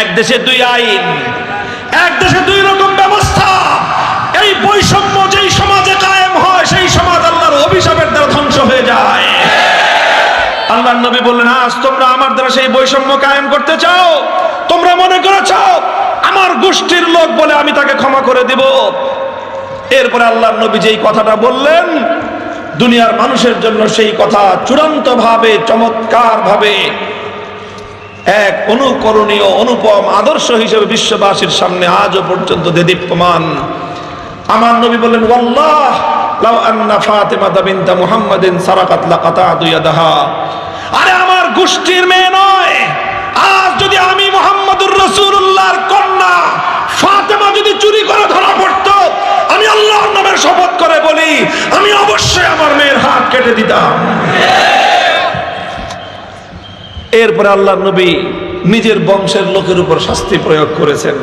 এক দেশে দুই আইন, এক দেশে দুই রকম ব্যবস্থা। এই বৈষম্য যেই সমাজে কায়েম হয়, সেই সমাজ আল্লাহর অভিশাপের দ্বারা ধ্বংস হয়ে যায়। আল্লাহর নবী বললেন, আজ তোমরা আমার দ্বারা সেই বৈষম্য কায়েম করতে চাও? তোমরা মনে করেছো আমার গোষ্ঠীর লোক বলে আমি তাকে ক্ষমা করে দিব? এরপরে আল্লাহর নবী যেই কথাটা বললেন, দুনিয়ার মানুষের জন্য সেই কথা চূড়ান্ত ভাবে, চমৎকার ভাবে এক অনুকরণীয় অনুপম আদর্শ হিসেবে বিশ্ববাসীর সামনে আজও পর্যন্ত দেদীপ্যমান। আমার নবী বললেন, ওয়াল্লাহ লাউ আন্না ফাতিমা বিনতা মুহাম্মাদিন সারাকাত লাকাতাতু ইয়াদাহা। আরে আমার গোষ্ঠীর মেয়ে নয়, আজ যদি আমি মুহাম্মদুর রাসূলুল্লাহর কন্যা ফাতেমা যদি চুরি করে ধরা পড়তো, আমি আল্লাহর নামের শপথ করে বলি, আমি অবশ্যই আমার মেয়ের হাত কেটে দিতাম। এরপরে আল্লাহর নবী নিজের বংশের লোকের উপর শাস্তি প্রয়োগ করেছেন।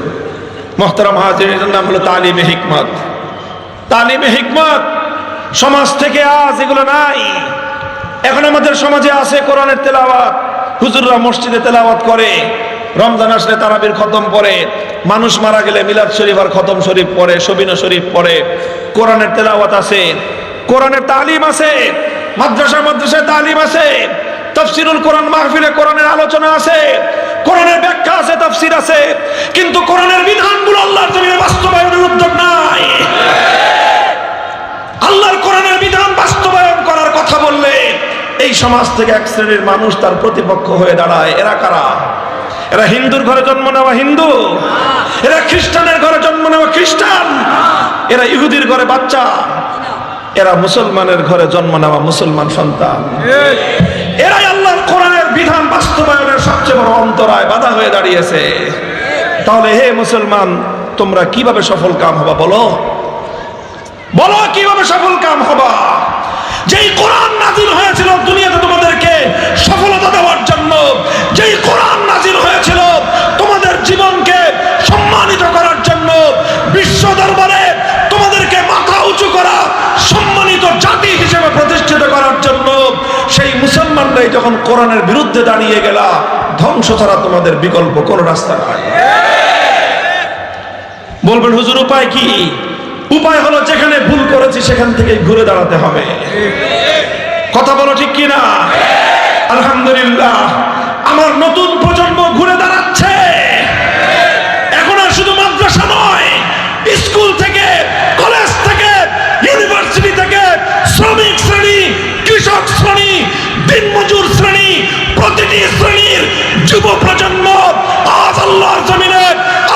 মুহতারাম হাজিরিন, নাম হলো তালিমে হিকমত। তালিমে হিকমত সমাজ থেকে আজ এগুলো নাই। এখন আমাদের সমাজে আছে কোরআনের তেলাওয়াত, হুজুররা মসজিদে তেলাওয়াত করে, রমজান আসলে তারাবির খতম পড়ে, মানুষ মারা গেলে মিলাদ শরীফ আর খতম শরীফ পড়ে, সবিনা শরীফ পড়ে। কোরআনের তেলাওয়াত আছে, কোরআনের তালিম আছে, মাদ্রাসায় তালিম আছে, তাফসিরুল কোরআন মাহফিলে কোরআনের আলোচনা আছে, কোরআনের ব্যাখ্যা আছে, তাফসির আছে, কিন্তু কোরআনের বিধানগুলো আল্লাহর জমিনে বাস্তবায়নের উদ্যোগ নাই। আল্লাহর কোরআনের বিধান বাস্তবায়ন করার কথা বললে এই সমাজ থেকে এক শ্রেণীর মানুষ তার প্রতিপক্ষ হয়ে দাঁড়ায়। এরা কারা? এরা হিন্দুর ঘরে জন্ম নেওয়া হিন্দু, এরা খ্রিস্টানের ঘরে জন্ম নেওয়া খ্রিস্টান, এরা ইহুদির ঘরে বাচ্চা, এরা মুসলমানের ঘরে জন্ম নেওয়া মুসলমান সন্তান। এরাই আল্লাহর কোরআনের বিধান বাস্তবায়নের সবচেয়ে বড় অন্তরায়, বাধা হয়ে দাঁড়িয়েছে। তাহলে হে মুসলমান, তোমরা কিভাবে সফল কাম হবা? বলো বলো কিভাবে সফল কাম হবা? যেই কোরআন নাজিল হয়েছিল দুনিয়াতে তোমাদেরকে সফলতা দেওয়ার জন্য, যেই কোরআন নাজিল হয়েছিল তোমাদের জীবনকে সম্মানিত করার জন্য, বিশ্ব দরবারে তোমাদেরকে মাথা উঁচু করা, সম্মানিত জাতি হিসেবে প্রতিষ্ঠিত করার জন্য, সেই মুসলমানরাই যখন কোরআনের বিরুদ্ধে দাঁড়িয়ে গেলা, ধ্বংস ছাড়া তোমাদের বিকল্প কোনো রাস্তা নাই। বলবেন হুজুর উপায় কি? উপায় হলো যেখানে ভুল করেছি সেখান থেকে ঘুরে দাঁড়াতে হবে। কথা বলো ঠিক কিনা? আলহামদুলিল্লাহ, আমার নতুন প্রজন্ম ঘুরে দাঁড়াচ্ছে। এখন আর শুধু মাদ্রাসা নয়, স্কুল থেকে, কলেজ থেকে, ইউনিভার্সিটি থেকে, শ্রমিক শ্রেণী, কৃষক শ্রেণী, দিনমজুর শ্রেণী, প্রতিটি শ্রেণীর যুব প্রজন্ম আজ আল্লাহর জমিনে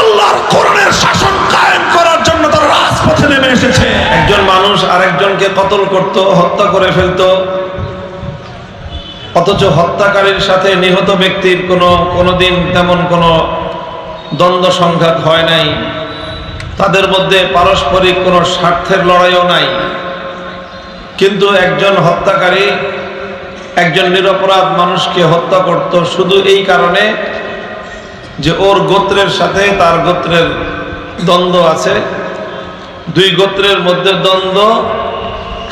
আল্লাহর কোরআনের শাসন কায়েম করার জন্য তারা রাজপথে নেমে এসেছে। একজন মানুষ আরেকজনকে কতল করত, হত্যা করে ফেলত, অথচ হত্যাকারীর সাথে নিহত ব্যক্তির কোনোদিন তেমন কোনো দ্বন্দ্ব সংঘাত হয় নাই, তাদের মধ্যে পারস্পরিক কোনো স্বার্থের লড়াইও নাই। কিন্তু একজন হত্যাকারী একজন নিরপরাধ মানুষকে হত্যা করত শুধু এই কারণে যে ওর গোত্রের সাথে তার গোত্রের দ্বন্দ্ব আছে, দুই গোত্রের মধ্যে দ্বন্দ্ব,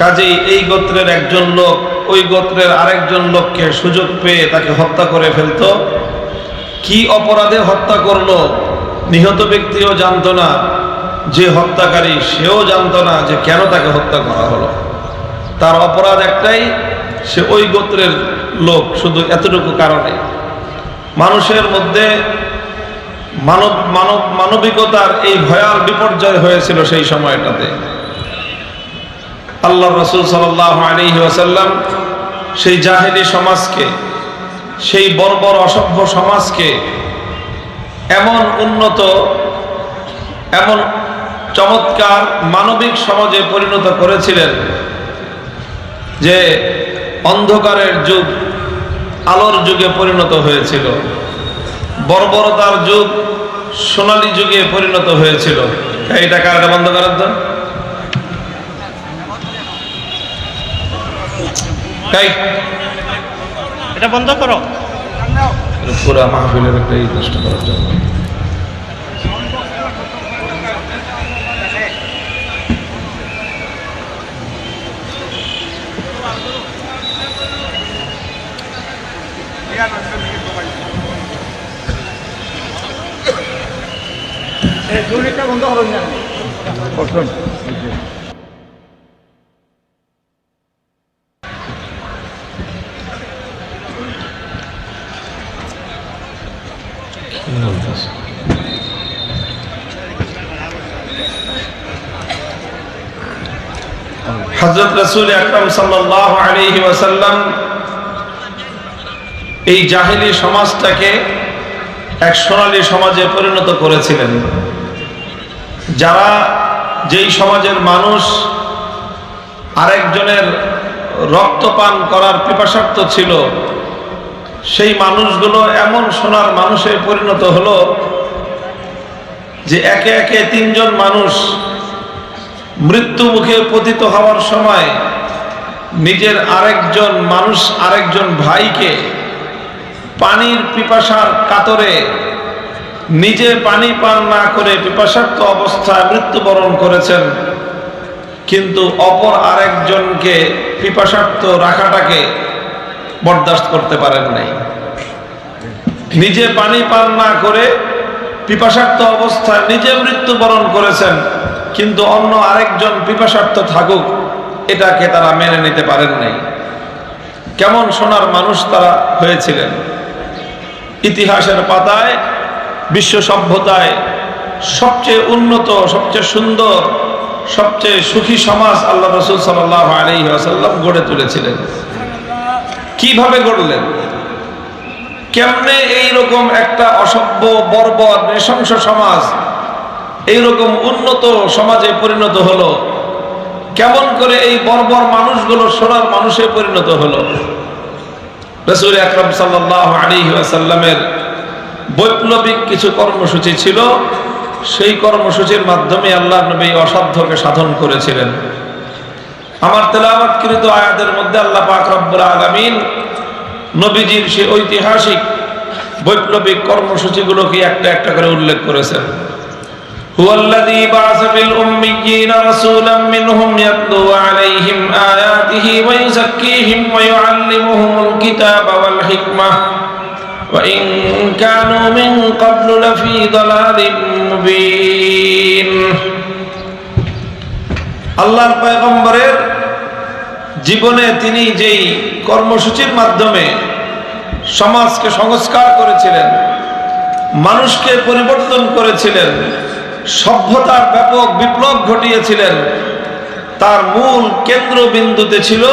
কাজেই এই গোত্রের একজন লোক ওই গোত্রের আরেকজন লোককে সুযোগ পেয়ে তাকে হত্যা করে ফেলত। কি অপরাধে হত্যা করলো নিহত ব্যক্তিও জানতো না, যে হত্যাকারী সেও জানতো না যে কেন তাকে হত্যা করা হলো। তার অপরাধ একটাই, সে ওই গোত্রের লোক, শুধু এতটুকু কারণে। মানুষের মধ্যে মানবিকতার এই ভয়াল বিপর্যয় হয়েছিল সেই সময়টাতে। আল্লাহর রাসূল সাল্লাল্লাহু আলাইহি ওয়াসাল্লাম সেই জাহেলি সমাজকে, সেই বর্বর অসভ্য সমাজকে এমন উন্নত, এমন চমৎকার মানবিক সমাজে পরিণত করেছিলেন যে অন্ধকারের যুগ আলোর যুগে পরিণত হয়েছিল, বর্বরতার যুগ সোনালী যুগে পরিণত হয়েছিল। এইটা কারটা বন্ধ করার তো এটা বন্ধ করো, পুরো মাহফিলের একটা নষ্ট করার জন্য। হযরত রাসূল আকরাম সাল্লাল্লাহু আলাইহি ওয়াসাল্লাম এই জাহেলি সমাজটাকে এক সোনালী সমাজে পরিণত করেছিলেন। যারা যেই সমাজের মানুষ আরেকজনের রক্তপান করার পিপাসার্থ ছিল, সেই মানুষগুলো এমন সোনার মানুষে পরিণত হলো যে একে একে তিনজন মানুষ মৃত্যু মুখে পতিত হওয়ার সময় নিজের আরেকজন ভাইকে পানির পিপাসার কাতরে নিজে পানি পান না করে পিপাসার্ত অবস্থায় মৃত্যুবরণ করেছেন, কিন্তু অপর আরেকজনকে পিপাসার্ত রাখাটাকে বরদাস্ত করতে পারেন নাই। নিজে পানি পান না করে পিপাসার্ত অবস্থায় নিজে মৃত্যুবরণ করেছেন, কিন্তু অন্য আরেকজন পিপাসার্ত থাকুক এটাকে তারা মেনে নিতে পারেন নাই। কেমন সোনার মানুষ তারা হয়েছিলেন। ইতিহাসের পাতায় বিশ্ব সভ্যতায় সবচেয়ে উন্নত, সবচেয়ে সুন্দর, সবচেয়ে সুখী সমাজ আল্লাহ রাসূল সাল্লাল্লাহু আলাইহি ওয়াসাল্লাম গড়ে তুলেছিলেন। কিভাবে গড়লেন? কেমনে এইরকম একটা অসভ্য, বর্বর, নৃশংস সমাজ এইরকম উন্নত সমাজে পরিণত হলো? কেমন করে এই বর্বর মানুষগুলো সোনার মানুষে পরিণত হলো? রাসূল আকরাম সাল্লাল্লাহু আলাইহি ওয়াসাল্লামের বৈপ্লবিক কিছু কর্মসূচি ছিল। সেই কর্মসূচির মাধ্যমে আল্লাহর নবী অসাধ্যকে সাধন করেছিলেন। আমার তেলাওয়াতকৃত আয়াতের মধ্যে আল্লাহ পাক রব্বুল আলামিন নবীজির সেই ঐতিহাসিক বৈপ্লবিক কর্মসূচিগুলোকে একটা একটা করে উল্লেখ করেছেন। হুয়াল্লাযী বা'আসা ফিল উম্মিয়্যিনা রাসূলাম মিনহুম ইয়াতলু আলাইহিম আয়াতিহি ওয়া ইউযাক্কিহিম ওয়া ইউআল্লিমুহুমুল কিতাবা ওয়াল হিকমাহ ওয়া ইন কানূ মিন ক্বাবলু লাফী দালালিম মুবিন। আল্লাহর পয়গম্বরের জীবনে তিনি যেই কর্মসূচির মাধ্যমে সমাজকে সংস্কার করেছিলেন, মানুষকে পরিবর্তন করেছিলেন, সভ্যতার ব্যাপক বিপ্লব ঘটিয়েছিলেন, তার মূল কেন্দ্রবিন্দুতে ছিল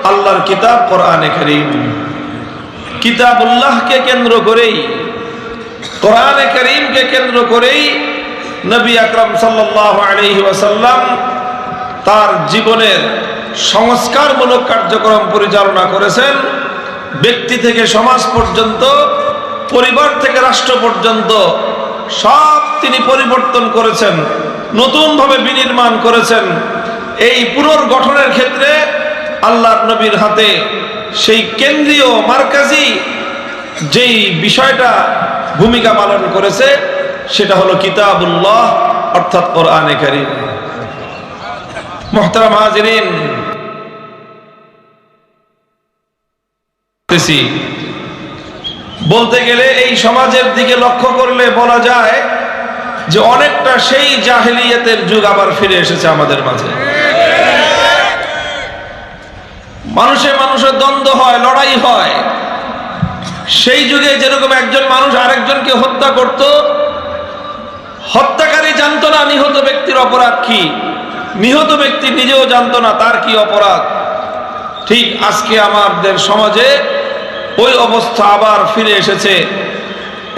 আল্লাহর কিতাব কোরআনে কারীম। কিতাবুল্লাহকে কেন্দ্র করেই, কোরআনে কারীমকে কেন্দ্র করেই নবী আকরাম সাল্লাল্লাহু আলাইহি ওয়াসাল্লাম তার জীবনের সংস্কারমূলক কার্যক্রম পরিচালনা করেছেন। ব্যক্তি থেকে সমাজ পর্যন্ত, পরিবার থেকে রাষ্ট্র পর্যন্ত সব তিনি পরিবর্তন করেছেন, নতুনভাবে বিনির্মাণ করেছেন। এই পুনর্গঠনের ক্ষেত্রে আল্লাহর নবীর হাতে সেই কেন্দ্রীয় মারকাজি যেই বিষয়টা ভূমিকা পালন করেছে সেটা হলো কিতাবুল্লাহ অর্থাৎ কোরআনে কারীম। মুহতারাম হাজিরিন, বলতে গেলে এই সমাজের দিকে লক্ষ্য করলে বলা যায় যে অনেকটা সেই জাহেলিয়াতের যুগ আবার ফিরে এসেছে আমাদের মাঝে। মানুষে মানুষের দ্বন্দ্ব হয়, লড়াই হয়। সেই যুগে যেরকম একজন মানুষ আরেকজনকে হত্যা করত, হত্যাকারী জানতো না নিহত ব্যক্তির অপরাধ কি, নিহত ব্যক্তি নিজেও জানতো না তার কি অপরাধ। ঠিক আজকে আমাদের সমাজে ওই অবস্থা আবার ফিরে এসেছে।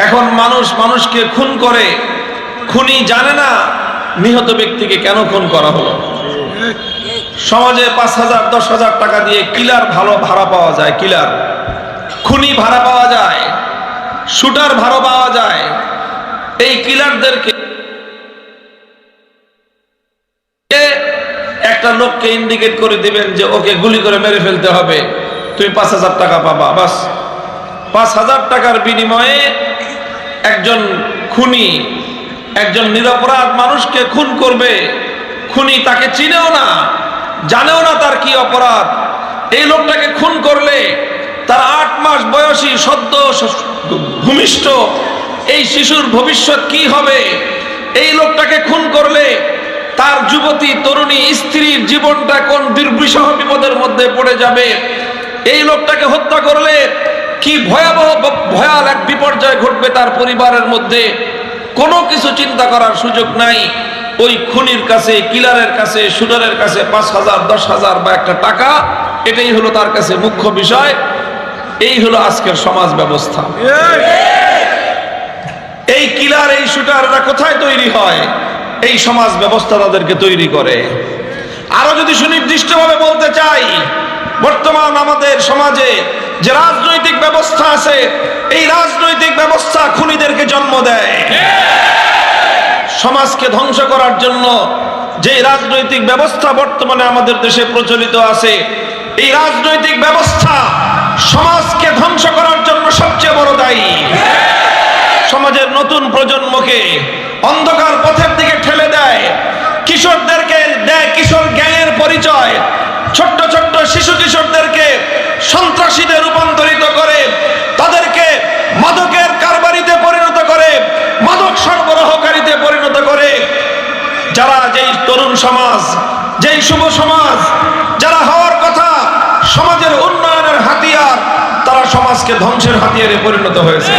এখন মানুষ মানুষকে খুন করে, খুনি জানে না নিহত ব্যক্তিকে কেন খুন করা হলো। সমাজে 5,000 10,000 টাকা দিয়ে কিলার ভালো ভাড়া পাওয়া যায়, কিলার খুনি ভাড়া পাওয়া যায়, শুটার ভাড়া পাওয়া যায়। এই কিলারদেরকে একটা লোককে ইন্ডিকেট করে দিবেন যে ওকে গুলি করে মেরে ফেলতে হবে, তুমি 5,000 টাকা পাবা। বাস 5,000 টাকার বিনিময়ে একজন খুনি একজন নিরপরাধ মানুষকে খুন করবে। খুনি তাকে চিনেও না, জানেও না তার কি অপরাধ। এই লোকটাকে খুন করলে তার 8 মাস বয়সী সদ্য ভূমিষ্ঠ এই শিশুর ভবিষ্যৎ কি হবে, এই লোকটাকে খুন করলে তার যুবতী তরুণী স্ত্রীর জীবনটা কোন দুর্বিষহ বিপদের মধ্যে পড়ে যাবে, এই লোকটাকে হত্যা করলে কি ভয়াবহ ভয়াল এক বিপর্যয় ঘটবে তার পরিবারের মধ্যে, কোনো কিছু চিন্তা করার সুযোগ নাই। ওই খুনির কাছে, কিলারের কাছে, শুটারের কাছে 5,000, 10,000 বা একটা টাকা, এটাই হলো তার কাছে মুখ্য বিষয়। এই হলো আজকের সমাজ ব্যবস্থা। এই কিলার, এই শুটাররা কোথায় তৈরি হয়? এই সমাজ ব্যবস্থা তাদেরকে তৈরি করে। আরো যদি সুনির্দিষ্টভাবে বলতে চাই, বর্তমান আমাদের সমাজে যে রাজনৈতিক ব্যবস্থা আছে, এই রাজনৈতিক ব্যবস্থা খুনিদেরকে জন্ম দেয়। সমাজকে ধ্বংস করার জন্য যে রাজনৈতিক ব্যবস্থা বর্তমানে আমাদের দেশে প্রচলিত আছে, এই রাজনৈতিক ব্যবস্থা সমাজকে ধ্বংস করার জন্য সবচেয়ে বড় দায়ী। সমাজের নতুন প্রজন্মকে অন্ধকার পথের দিকে ঠেলে দেয়, কিশোরদেরকে দেয় কিশোর গ্যাংয়ের পরিচয়, ছোট্ট ছোট্ট শিশু কিশোরদেরকে সন্ত্রাসীতে রূপান্তরিত করে, তাদেরকে মাদকের কারবারিতে পরিণত করে, মাদক সরবরাহকারীতে পরিণত করে। যারা যেই তরুণ সমাজ, যেই শুভ সমাজ, যারা হওয়ার কথা সমাজের উন্নয়নের হাতিয়ার, তারা সমাজকে ধ্বংসের হাতিয়ারে পরিণত হয়েছে।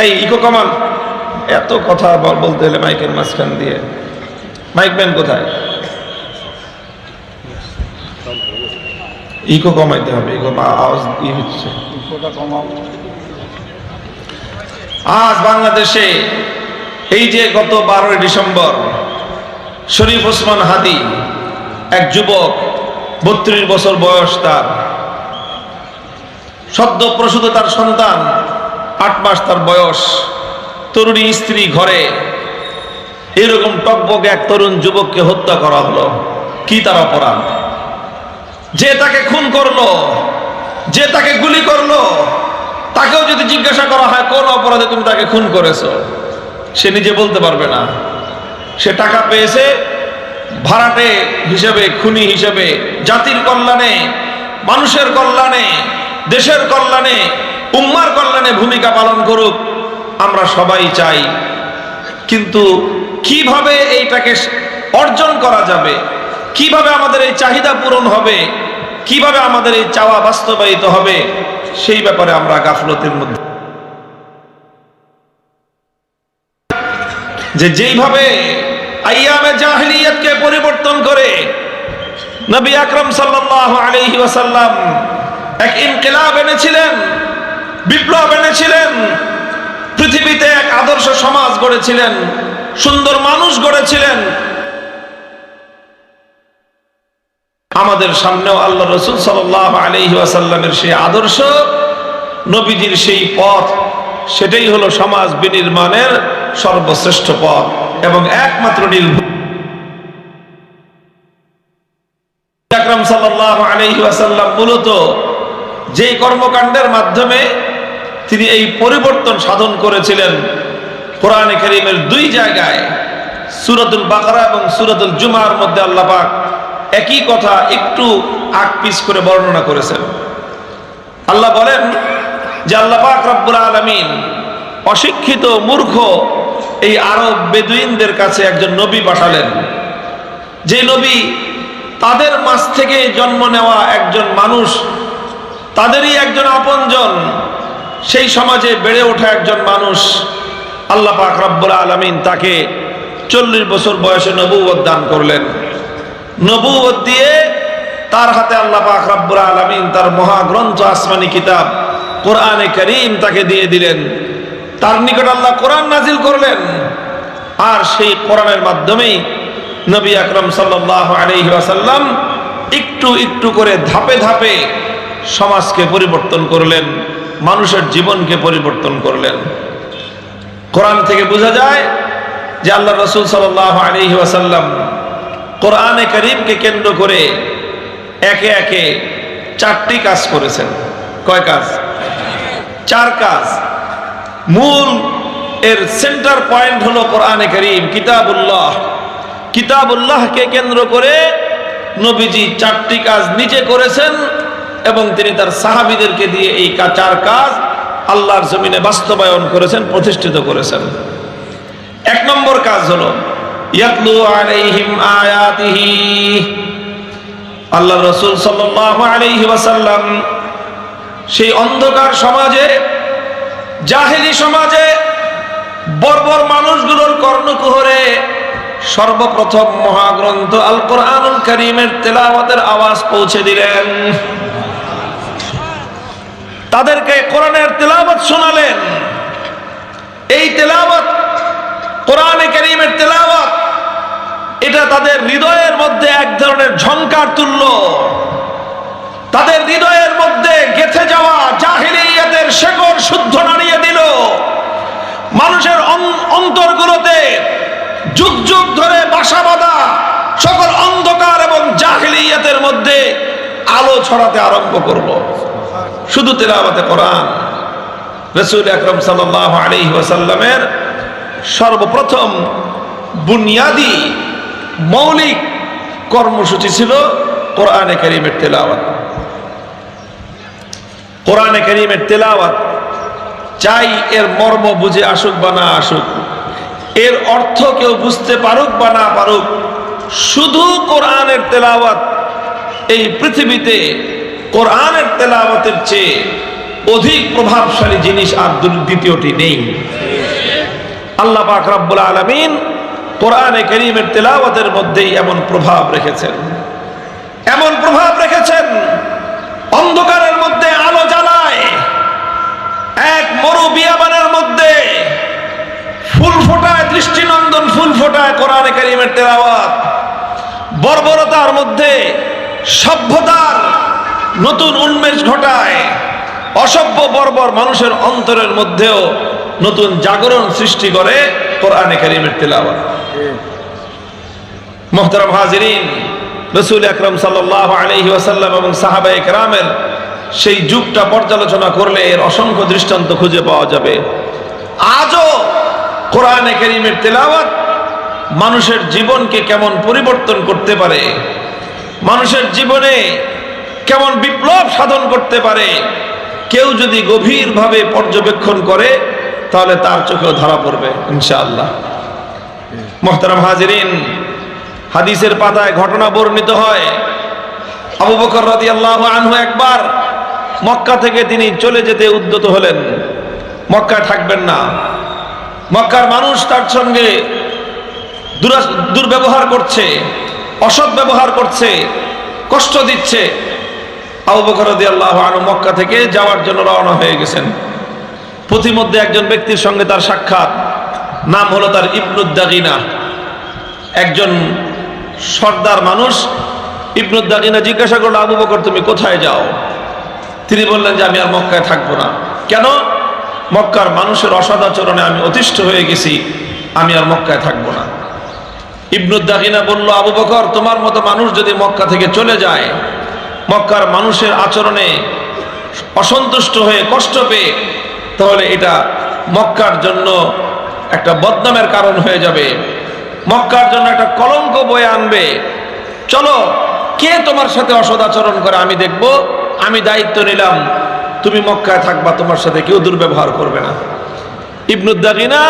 এই ইকো কমান এত কথা বলতে হলে মাইকের মাঝখান দিয়ে, মাইক ম্যান কোথায়? ইকো কমাইতে হবে, ইকো আওয়াজ ই হচ্ছে। আজ বাংলাদেশে এই যে গত 12 ডিসেম্বর শরীফ ওসমান হাদি, এক যুবক, 32 বছর বয়স, তার সদ্য প্রসূত তার সন্তান, 8 মাস তার বয়স, তরুণী স্ত্রী ঘরে, এরকম টকবকে এক তরুণ যুবককে হত্যা করা হলো। কি তার অপরাধ? যে তাকে খুন করলো, যে তাকে গুলি করলো, তাকেও যদি জিজ্ঞাসা করা হয় কোন অপরাধে তুমি তাকে খুন করেছো, সে নিজে বলতে পারবে না। সে টাকা পেয়েছে ভাড়াটে হিসেবে, খুনি হিসেবে, জাতির কল্যাণে, মানুষের কল্যাণে, দেশের কল্যাণে, উম্মার কল্যাণে ভূমিকা পালন করুক, আমরা সবাই চাই। কিন্তু কিভাবে এইটাকে অর্জন করা যাবে, কিভাবে আমাদের এই চাহিদা পূরণ হবে, কিভাবে আমাদের এই চাওয়া বাস্তবায়িত হবে, সেই ব্যাপারে আমরা গাফলতের মধ্যে। যে যেইভাবে আইয়ামে জাহিলিয়াতকে পরিবর্তন করে নবী আকরাম সাল্লাল্লাহু আলাইহি ওয়াসাল্লাম এক ইনকিলাব এনেছিলেন, বিপ্লব এনেছিলেন, পৃথিবীতে এক আদর্শ সমাজ গড়েছিলেন, সুন্দর মানুষ গড়েছিলেন। আমাদের সামনেও আল্লাহ রাসূল সাল্লাল্লাহু আলাইহি ওয়াসাল্লামের সেই আদর্শ, নবীজির সেই পথ, সেটাই হলো সমাজ বিনির্মাণের সর্বশ্রেষ্ঠ পথ এবং একমাত্র নির্ভুল। আকরাম সাল্লাল্লাহু আলাইহি ওয়াসাল্লাম মূলত যেই কর্মকাণ্ডের মাধ্যমে তিনি এই পরিবর্তন সাধন করেছিলেন, কোরআনে কারীমের 2 জায়গায়, সূরাতুল বাকারা এবং সূরাতুল জুমার মধ্যে আল্লাহ পাক একই কথা একটু আকপিস করে বর্ণনা করেছেন। আল্লাহ বলেন যে আল্লাহ পাক রব্বুল আলামিন অশিক্ষিত মূর্খ এই আরব বেদুইনদের কাছে একজন নবী পাঠালেন, যে নবী তাদের মাঝ থেকে জন্ম নেওয়া একজন মানুষ, তাদেরই একজন আপনজন, সেই সমাজে বেড়ে ওঠা একজন মানুষ। আল্লাহ পাক রব্বুল আলামিন তাকে 40 বছর বয়সে নবুয়ত দান করলেন। নবুয়ত দিয়ে তার হাতে আল্লাহ পাক রব্বুল আলামিন তার মহাগ্রন্থ, আসমানি কিতাব কোরআনে কারীম তাকে দিয়ে দিলেন। তার নিকট আল্লাহ কোরআন নাজিল করলেন, আর সেই কোরআনের মাধ্যমেই নবী আকরাম সাল্লাল্লাহু আলাইহি ওয়াসাল্লাম একটু একটু করে ধাপে ধাপে সমাজকে পরিবর্তন করলেন, মানুষের জীবনকে পরিবর্তন করলেন। কোরআন থেকে বোঝা যায় যে আল্লাহ রাসূল সাল্লাল্লাহু আলাইহি ওয়াসাল্লাম কোরআনে কারীমকে কেন্দ্র করে একে একে 4টি কাজ করেছেন। কয় কাজ? 4 কাজ। মূল এর সেন্টার পয়েন্ট হলো কোরআনে কারীম, কিতাবুল্লাহ। কিতাবুল্লাহকে কেন্দ্র করে নবীজি 4টি কাজ নিজে করেছেন এবং তিনি তার সাহাবীদেরকে দিয়ে এই 4 কাজ আল্লাহর জমিনে বাস্তবায়ন করেছেন, প্রতিষ্ঠিত করেছেন। এক নম্বর কাজ হলো ইয়াতলু আলাইহিম আয়াতিহি। আল্লাহ রাসূল সাল্লাল্লাহু আলাইহি ওয়াসাল্লাম সেই অন্ধকার সমাজে, জাহেলি সমাজে বর্বর মানুষগুলোর কর্ণকুহরে সর্বপ্রথম মহাগ্রন্থ আল কোরআনুল কারীমের তেলাওয়াতের আওয়াজ পৌঁছে দিলেন। তাদেরকে কোরআনের তেলাওয়াত শোনালেন। এই তেলাওয়াত, কোরআনে কারীমের তেলাওয়াত, এটা তাদের হৃদয়ের মধ্যে এক ধরনের ঝংকার তুলল। তাদের হৃদয়ের মধ্যে গেঁথে যাওয়া জাহিলিয়াতের শেকড় শুদ্ধ নাড়িয়ে দিল। মানুষের অন্তরগুলোতে যুগ যুগ ধরে বাসা বাঁধা সকল অন্ধকার এবং জাহিলিয়াতের মধ্যে আলো ছড়াতে আরম্ভ করলো শুধু তেলাওয়াতে কোরআন। রাসূল আকরাম সাল্লাল্লাহু আলাইহি ওয়াসাল্লামের সর্বপ্রথম বুনিয়াদি মৌলিক কর্মসূচি ছিল কোরআনে কারীমের তেলাওয়াত। কোরআনে কারীমের তেলাওয়াত চাই এর মর্ম বুঝে আসুক বা না আসুক, এর অর্থ কেউ বুঝতে পারুক বা না পারুক, শুধু কোরআনের তেলাওয়াত এই পৃথিবীতে কোরআনের তেলাওয়াতের চেয়ে অধিক প্রভাবশালী জিনিস আর দ্বিতীয়টি নেই। আল্লাহ পাক রব্বুল আলামিন কোরআনে কারীমের তেলাওয়াতের মধ্যেই এমন প্রভাব রেখেছেন, এমন প্রভাব রেখেছেন, অন্ধকারের মধ্যে আলো জ্বালায়। এক মরু বিয়াবানের মধ্যে ফুল ফোটায়, দৃষ্টিনন্দন ফুল ফোটায় কোরআনে কারীমের তেলাওয়াত। বর্বরতার মধ্যে সভ্যতার নতুন উন্মেষ ঘটায়। অসভ্য বর্বর মানুষের অন্তরের মধ্যেও নতুন জাগরণ সৃষ্টি করে কোরআনে কারীমের তেলাওয়াত। মুহতারাম হাজিরিন, রাসূল আকরাম সাল্লাল্লাহু আলাইহি ওয়াসাল্লাম এবং সাহাবায়ে কেরামের সেই যুগটা পর্যালোচনা করলে এর অসংখ্য দৃষ্টান্ত খুঁজে পাওয়া যাবে। আজও কোরআনে কারীমের তেলাওয়াত মানুষের জীবনকে কেমন পরিবর্তন করতে পারে, মানুষের জীবনে কেমন বিপ্লব সাধন করতে পারে, কেউ যদি গভীরভাবে পর্যবেক্ষণ করে তাহলে তার চোখেও ধরা পড়বে ইনশাআল্লাহ। মুহতারাম হাজিরিন, হাদিসের পাতায় ঘটনা বর্ণিত হয়, আবু বকর রাদিয়াল্লাহু আনহু একবার মক্কা থেকে তিনি চলে যেতে উদ্যত হলেন। মক্কায় থাকবেন না, মক্কার মানুষ তার সঙ্গে দুর্ব্যবহার করছে, অসৎ ব্যবহার করছে, কষ্ট দিচ্ছে। আবু বকর রাদিয়াল্লাহু আনহু মক্কা থেকে যাওয়ার জন্য রওনা হয়ে গেছেন। পথিমধ্যে একজন ব্যক্তির সঙ্গে তার সাক্ষাৎ, নাম হলো তার ইবনুদ দাগিনা, একজন সর্দার মানুষ। ইবনুদ দাগিনা জিজ্ঞাসা করলো, আবু বকর তুমি কোথায় যাও? তিনি বললেন যে আমি আর মক্কায় থাকবো না। কেন? মক্কার মানুষের অসদাচরণে আমি অতিষ্ঠ হয়ে গেছি, আমি আর মক্কায় থাকবো না। ইবনুদ দাগিনা বলল, আবু বকর তোমার মতো মানুষ যদি মক্কা থেকে চলে যায়, মক্কার মানুষের আচরণে অসন্তুষ্ট হয়ে কষ্ট পেয়ে, তাহলে এটা মক্কার জন্য একটা বদনামের কারণ হয়ে যাবে, মক্কার জন্য একটা কলঙ্ক বয়ে আনবে। চলো, কে তোমার সাথে অসদাচরণ করে আমি দেখব, আমি দায়িত্ব নিলাম, তুমি মক্কায় থাকবা, তোমার সাথে কেউ দুর্ব্যবহার করবে না। ইবনুদ দাগিনা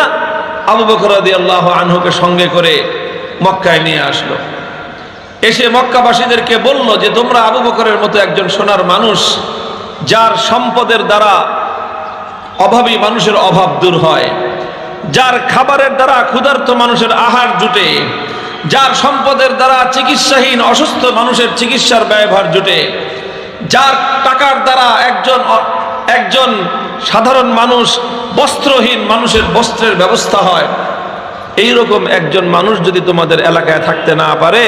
আবু বকর রাদিয়াল্লাহু আনহুকে সঙ্গে করে মক্কায় নিয়ে আসলো। এসে মক্কাবাসীদেরকে বলল যে তোমরা আবু বকরের মতো একজন সোনার মানুষ, যার সম্পদের দ্বারা অভাবী মানুষের অভাব দূর হয়, যার খাবারের দ্বারা ক্ষুধার্ত মানুষের আহার জুটে, যার সম্পদের দ্বারা চিকিৎসাহীন অসুস্থ মানুষের চিকিৎসার ব্যয়ভার জুটে, যার টাকার দ্বারা একজন সাধারণ মানুষ বস্ত্রহীন মানুষের বস্ত্রের ব্যবস্থা হয়, এইরকম একজন মানুষ যদি তোমাদের এলাকায় থাকতে না পারে,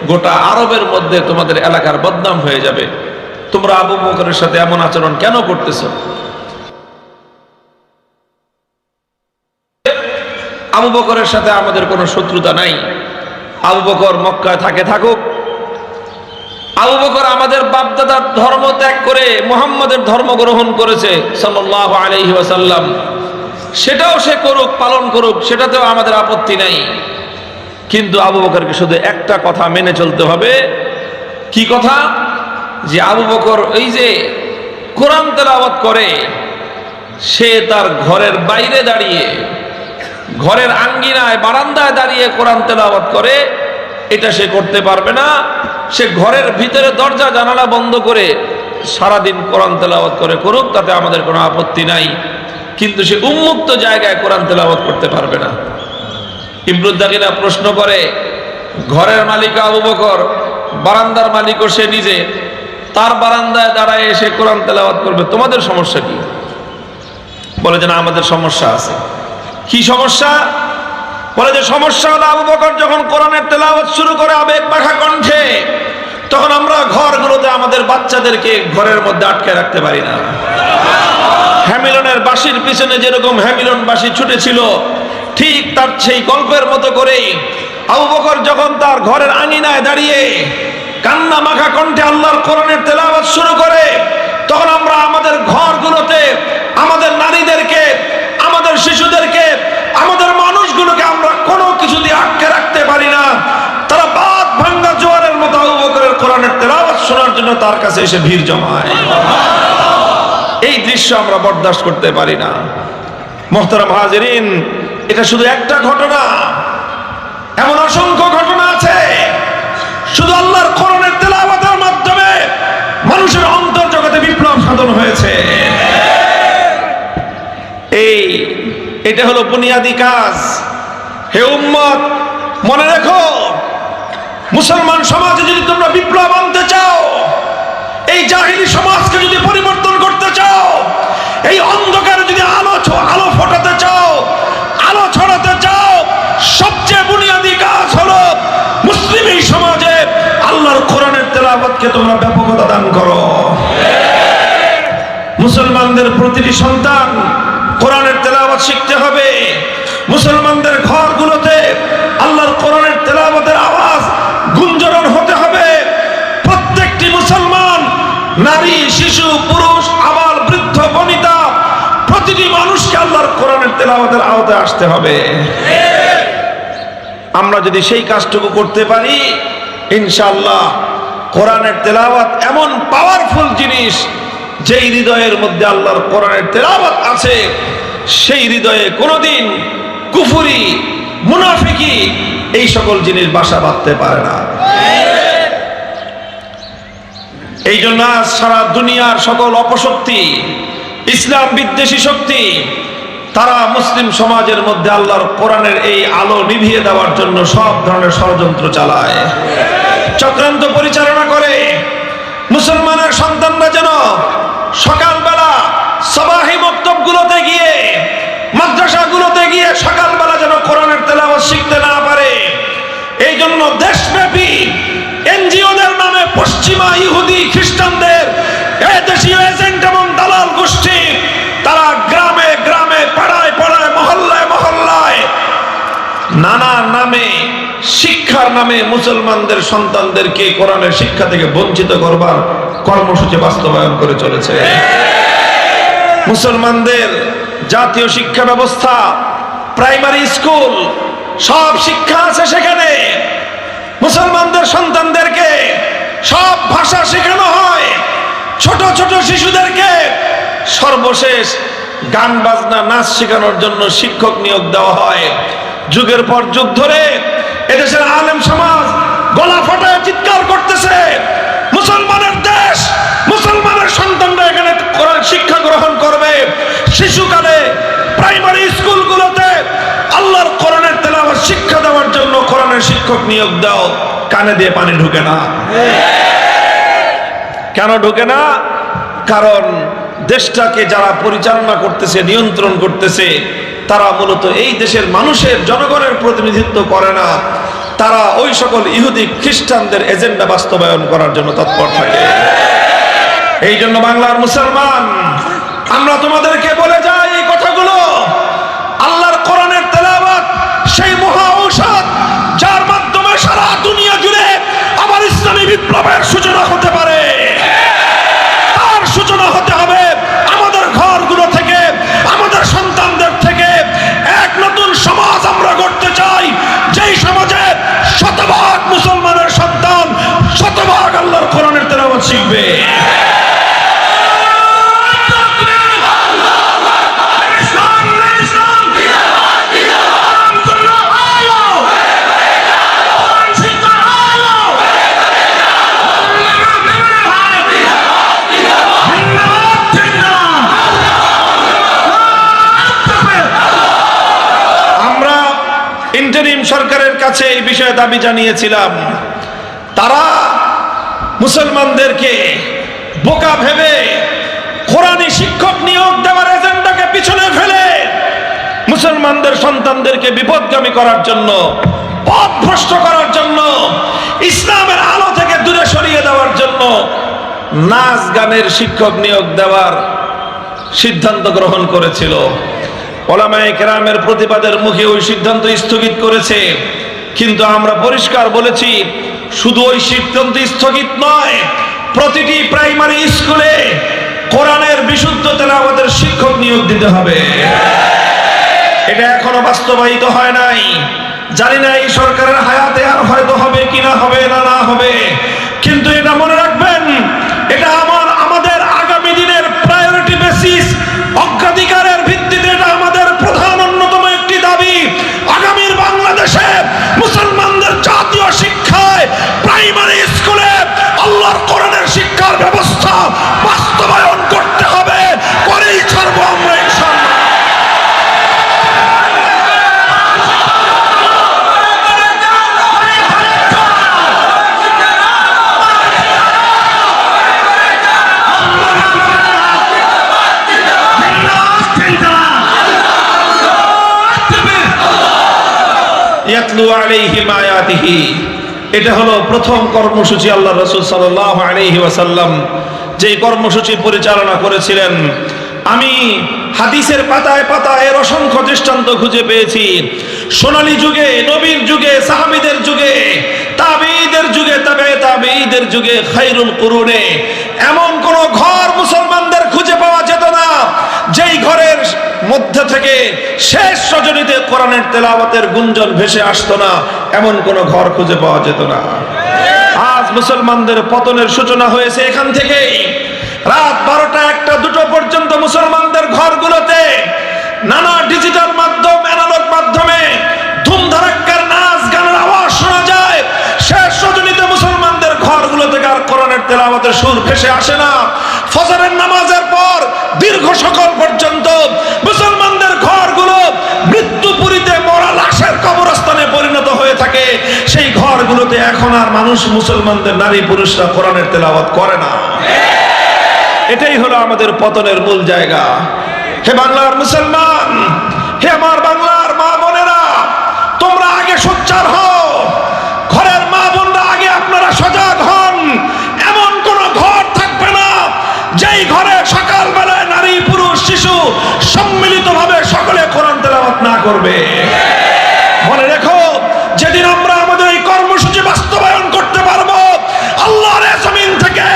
গোটা আরবের মধ্যে তোমাদের এলাকার বদনাম হয়ে যাবে। তোমরা আবু বকরের সাথে এমন আচরণ কেন করতেছো? আবু বকরের সাথে আমাদের কোনো শত্রুতা নাই। আবু বকর মক্কায় থাকুক। আবু বকর আমাদের বাপদাদার ধর্ম ত্যাগ করে মুহাম্মাদের ধর্ম গ্রহণ করেছে সাল্লাল্লাহু আলাইহি ওয়াসাল্লাম, সেটাও সে করুক, পালন করুক, সেটাতেও আমাদের আপত্তি নাই। কিন্তু আবু বকরকে শুধু একটা কথা মেনে চলতে হবে। কি কথা? যে আবু বকর এই যে কোরআন তেলাওয়াত করে, সে তার ঘরের বাইরে দাঁড়িয়ে, ঘরের আঙ্গিনায় বারান্দায় দাঁড়িয়ে কোরআন তেলাওয়াত করে, এটা সে করতে পারবে না। সে ঘরের ভিতরে দরজা জানালা বন্ধ করে সারাদিন কোরআন তেলাওয়াত করে করুক, তাতে আমাদের কোনো আপত্তি নাই, কিন্তু সে উন্মুক্ত জায়গায় কোরআন তেলাওয়াত করতে পারবে না। ইবনুদ্দাগিনা প্রশ্ন করে, ঘরের মালিক আবু বকর, বারান্দার মালিকও সে নিজে, তার বারান্দায় দাঁড়ায় এসে কোরআন তেলাওয়াত করবে, তোমাদের সমস্যা কি? বলে যে না, আমাদের সমস্যা আছে। কি সমস্যা? বলে যে সমস্যা হলো আবু বকর যখন কোরআনের তেলাওয়াত শুরু করে আবেগ মাখা কণ্ঠে, তখন আমরা ঘরগুলোতে আমাদের বাচ্চাদেরকে ঘরের মধ্যে আটকে রাখতে পারি না। হ্যামিলনের বাঁশির পিছনে যেরকম হ্যামিলন বাঁশি ছুটেছিল, ঠিক তার সেই গল্পের মতো করেই আবু বকর যখন তার ঘরের আঙিনায় দাঁড়িয়ে কান্না মাখা কণ্ঠে আল্লাহর কোরআনের তেলাওয়াত শুরু করে, তখন আমরা আমাদের ঘরগুলোতে আমাদের নারীদেরকে, আমাদের শিশুদেরকে, আমাদের মানুষগুলোকে আমরা কোনো কিছু দিয়ে আটকে রাখতে পারি না। তারা বাদ ভাঙ্গা জোয়ারের মতো আবু বকরের কোরআনের তেলাওয়াত শোনার জন্য তার কাছে এসে ভিড় জমায়। এই দৃশ্য আমরা বরদাস্ত করতে পারি না। মুহতারাম হাজিরিন, এটা শুধু একটা ঘটনা, এমন অসংখ্য ঘটনা আছে। শুধু আল্লাহর কোরআনের তেলাওয়াতের মাধ্যমে মানুষের অন্তর জগতে বিপ্লব সাধন হয়েছে। এটা হলো বুনিয়াদি কাজ। হে উম্মত, মনে রেখো, মুসলমান সমাজে যদি তোমরা বিপ্লব আনতে চাও, এই জাহিলি সমাজকে যদি পরিবর্তন করতে চাও, এই অন্ধকারে যদি আলো ফোটাতে চাও, আলো ছড়াতে চাও, সবচেয়ে বুনিয়াদি কাজ হলো মুসলিম এই সমাজে আল্লাহর কোরআনের তেলাওয়াতকে তোমরা ব্যাপকতা দান করো। মুসলমানদের প্রতিটি সন্তান কোরআনের তেলাওয়াত শিখতে হবে। মুসলমানদের ঘরগুলোতে আল্লাহর কোরআনের তেলাওয়াতের আওয়াজ গুঞ্জরণ হতে হবে। প্রত্যেকটি মুসলমান, নারী, শিশু, পুরুষ, আবাল, বৃদ্ধ, বনিতা, প্রতিটি মানুষকে আল্লাহর কোরআনের তেলাওয়াতের আওতায় আসতে হবে। আমরা যদি সেই কাজটুকু করতে পারি, ইনশাআল্লাহ কোরআনের তেলাওয়াত এমন পাওয়ারফুল জিনিস, যেই হৃদয়ের মধ্যে আল্লাহর কোরআনের তেলাওয়াত আছে, সেই হৃদয়ে কোনোদিন কুফরি, মুনাফিকি, এই সকল জিনিস বাসা বাঁধতে পারে না। এই জন্য আজ সারা দুনিয়ার সকল অপশক্তি, ইসলাম বিদ্বেষী শক্তি, তারা মুসলিম সমাজের মধ্যে আল্লাহর কোরআনের এই আলো নিভিয়ে দেওয়ার জন্য সব ধরনের ষড়যন্ত্র চালায়, চক্রান্ত পরিচালনা করে। মুসলমানের সন্তানরা যেন সকালবেলা সাবাহি মক্তবগুলোতে গিয়ে, মাদ্রাসাগুলোতে গিয়ে সকালবেলা যেন কোরআনের তেলাওয়াত শিখতে না পারে, এই জন্য দেশব্যাপী এনজিওদের নামে পশ্চিমা ইহুদি খ্রিস্টানদের দেশীয় এজেন্ট এবং দালাল গোষ্ঠী, তারা গ্রামে গ্রামে, পাড়ায় পাড়ায়, মহল্লায় মহল্লায় নানা নামে, শিক্ষার নামে মুসলমানদের সন্তানদেরকে কোরআনের শিক্ষা থেকে বঞ্চিত করবার কর্মসূচি বাস্তবায়ন করে চলেছে। মুসলমানদের জাতীয় শিক্ষা ব্যবস্থা, প্রাইমারি স্কুল, সব শিক্ষা আছে সেখানে। মুসলমানদের সন্তানদেরকে সব ভাষা শেখানো হয়। ছোট ছোট শিশুদেরকে সর্বশেষ গান বাজনা, নাচ শেখানোর জন্য শিক্ষক নিয়োগ দেওয়া হয়। যুগের পর যুগ ধরে এদেশের আলেম সমাজ গলা ফাটায় চিৎকার করতেছে, মুসলমানের দেশ, মুসলমানের সন্তানরা এখানে কোরআন শিক্ষা গ্রহণ করবে। শিশুকালে প্রাইমারি স্কুলগুলোতে আল্লাহর কোরআনের তেলাওয়াত শিক্ষা দেওয়ার জন্য কোরআনের শিক্ষক নিয়োগ দাও। কানে দিয়ে পানি ঢুকে না। কেন ঢুকে না? কারণ দেশটাকে যারা পরিচালনা করতেছে, নিয়ন্ত্রণ করতেছে, তারা মূলত এই দেশের মানুষের, জনগণের প্রতিনিধিত্ব করে না। তারা ওই সকল ইহুদি খ্রিস্টানদের এজেন্ডা বাস্তবায়ন করার জন্য তৎপর থাকে। এই জন্য বাংলার মুসলমান, আমরা তোমাদেরকে বলে যাই এই কথাগুলো, আল্লাহর কোরআনের তেলাওয়াত সেই মহা ঔষধ, যার মাধ্যমে সারা দুনিয়া জুড়ে আবার ইসলামী বিপ্লবের সূচনা হতে পারে। তার সূচনা হতে হবে আমাদের ঘরগুলো থেকে, আমাদের সন্তানদের থেকে। এক নতুন সমাজ আমরা গড়তে চাই, যেই সমাজে শতভাগ মুসলমানের সন্তান শতভাগ আল্লাহর কোরআনের তেলাওয়াত শিখবে। কাছে এই বিষয়ে দাবি জানিয়েছিলাম। তারা মুসলমানদেরকে বোকা ভেবে কোরআনী শিক্ষক নিয়োগ দেওয়ার এজেন্ডাকে পিছনে ফেলে মুসলমানদের সন্তানদেরকে বিপদগামী করার জন্য, পথভ্রষ্ট করার জন্য, ইসলামের আলো থেকে দূরে সরিয়ে দেওয়ার জন্য নাচ গানের শিক্ষক নিয়োগ দেওয়ার সিদ্ধান্ত গ্রহণ করেছিল। ওলামায়ে কেরামের প্রতিবাদের মুখে ওই সিদ্ধান্ত স্থগিত করেছে। কিন্তু আমরা পরিষ্কার বলেছি, শুধু ওই সিদ্ধান্ত স্থগিত নয়, প্রতিটি প্রাইমারি স্কুলে কোরআনের বিশুদ্ধ তেলাওয়াতের শিক্ষক নিয়োগ দিতে হবে। এটা এখনো বাস্তবায়িত হয় নাই। জানি না এই সরকারের হায়াতে আর হয়তো হবে কিনা, হবে না না হবে, কিন্তু এটা মনে রাখবেন, এটা আমাদের আগামী দিনের প্রায়োরিটি বেসিস, অগ্রাধিকারের ভিত্তিতে এটা আমাদের প্রধান অন্যতম একটি দাবি। আগামীর বাংলাদেশে মুসলমানদের জাতীয় শিক্ষায় প্রাইমারি স্কুলে আল্লাহর কোরআনের শিক্ষার ব্যবস্থা বাস্তবায়ন করতে হবে, করেই ছাড়ব আমরা ইনশাআল্লাহ। ইয়াতলু আলাইহিম আয়াতিহি, এটা হলো প্রথম কর্মসূচি আল্লাহ রাসূল সাল্লাল্লাহু আলাইহি ওয়াসাল্লাম যে কর্মসূচি পরিচালনা করেছিলেন। আমি হাদিসের পাতায় পাতায় এর অসংখ্য দৃষ্টান্ত খুঁজে পেয়েছি। সোনালী যুগে, নবীর যুগে, সাহাবীদের যুগে, তাবেঈদের যুগে, তাবেঈদের যুগে, খায়রুল কুরুনে এমন কোন ঘর মুসলমানদের খুঁজে পাওয়া যেত না যেই ঘরের মধ্যে থেকে শেষ রজনীতে কোরআনের তেলাওয়াতের গুঞ্জন ভেসে আসতো না, এমন কোন ঘর খুঁজে পাওয়া যেত না। আজ মুসলমানদের পতনের সূচনা হয়েছে এখান থেকেই। রাত 12টা, 1টা, 2টো পর্যন্ত মুসলমানদের ঘরগুলোতে নানা ডিজিটাল মাধ্যম, অ্যানালগ মাধ্যমে ধুমধারাক্কার নাচ গানের আওয়াজ শোনা যায়। শেষ রজনীতে মুসলমানদের ঘরগুলো থেকে আর কোরআনের তেলাওয়াতের সুর ভেসে আসে না। ফজরের নামাজের পর দীর্ঘ সকাল পর্যন্ত মুসলমানদের ঘরগুলো মৃত্যুপুরীতে মরা লাশের কবরস্থানে পরিণত হয়ে থাকে। সেই ঘরগুলোতে এখন আর মানুষ, মুসলমানদের নারী পুরুষরা কোরআনের তেলাওয়াত করে না। এটাই হলো আমাদের পতনের মূল জায়গা। হে বাংলার মুসলমান, হে আমার বাংলার মা বোনেরা, তোমরা আগে সোচ্চার হও। ঘরের মা বোনরা আগে আপনারা সজাগ হন। এমন কোন ঘর থাকবে না যেই ঘরে সকালবেলায় নারী পুরুষ শিশু সম্মিলিতভাবে সকলে কোরআন তেলাওয়াত না করবে। মনে রেখো, যেদিন আমরা আমাদের এই কর্মসূচি বাস্তবায়ন করতে পারবো, আল্লাহর জমিন থেকে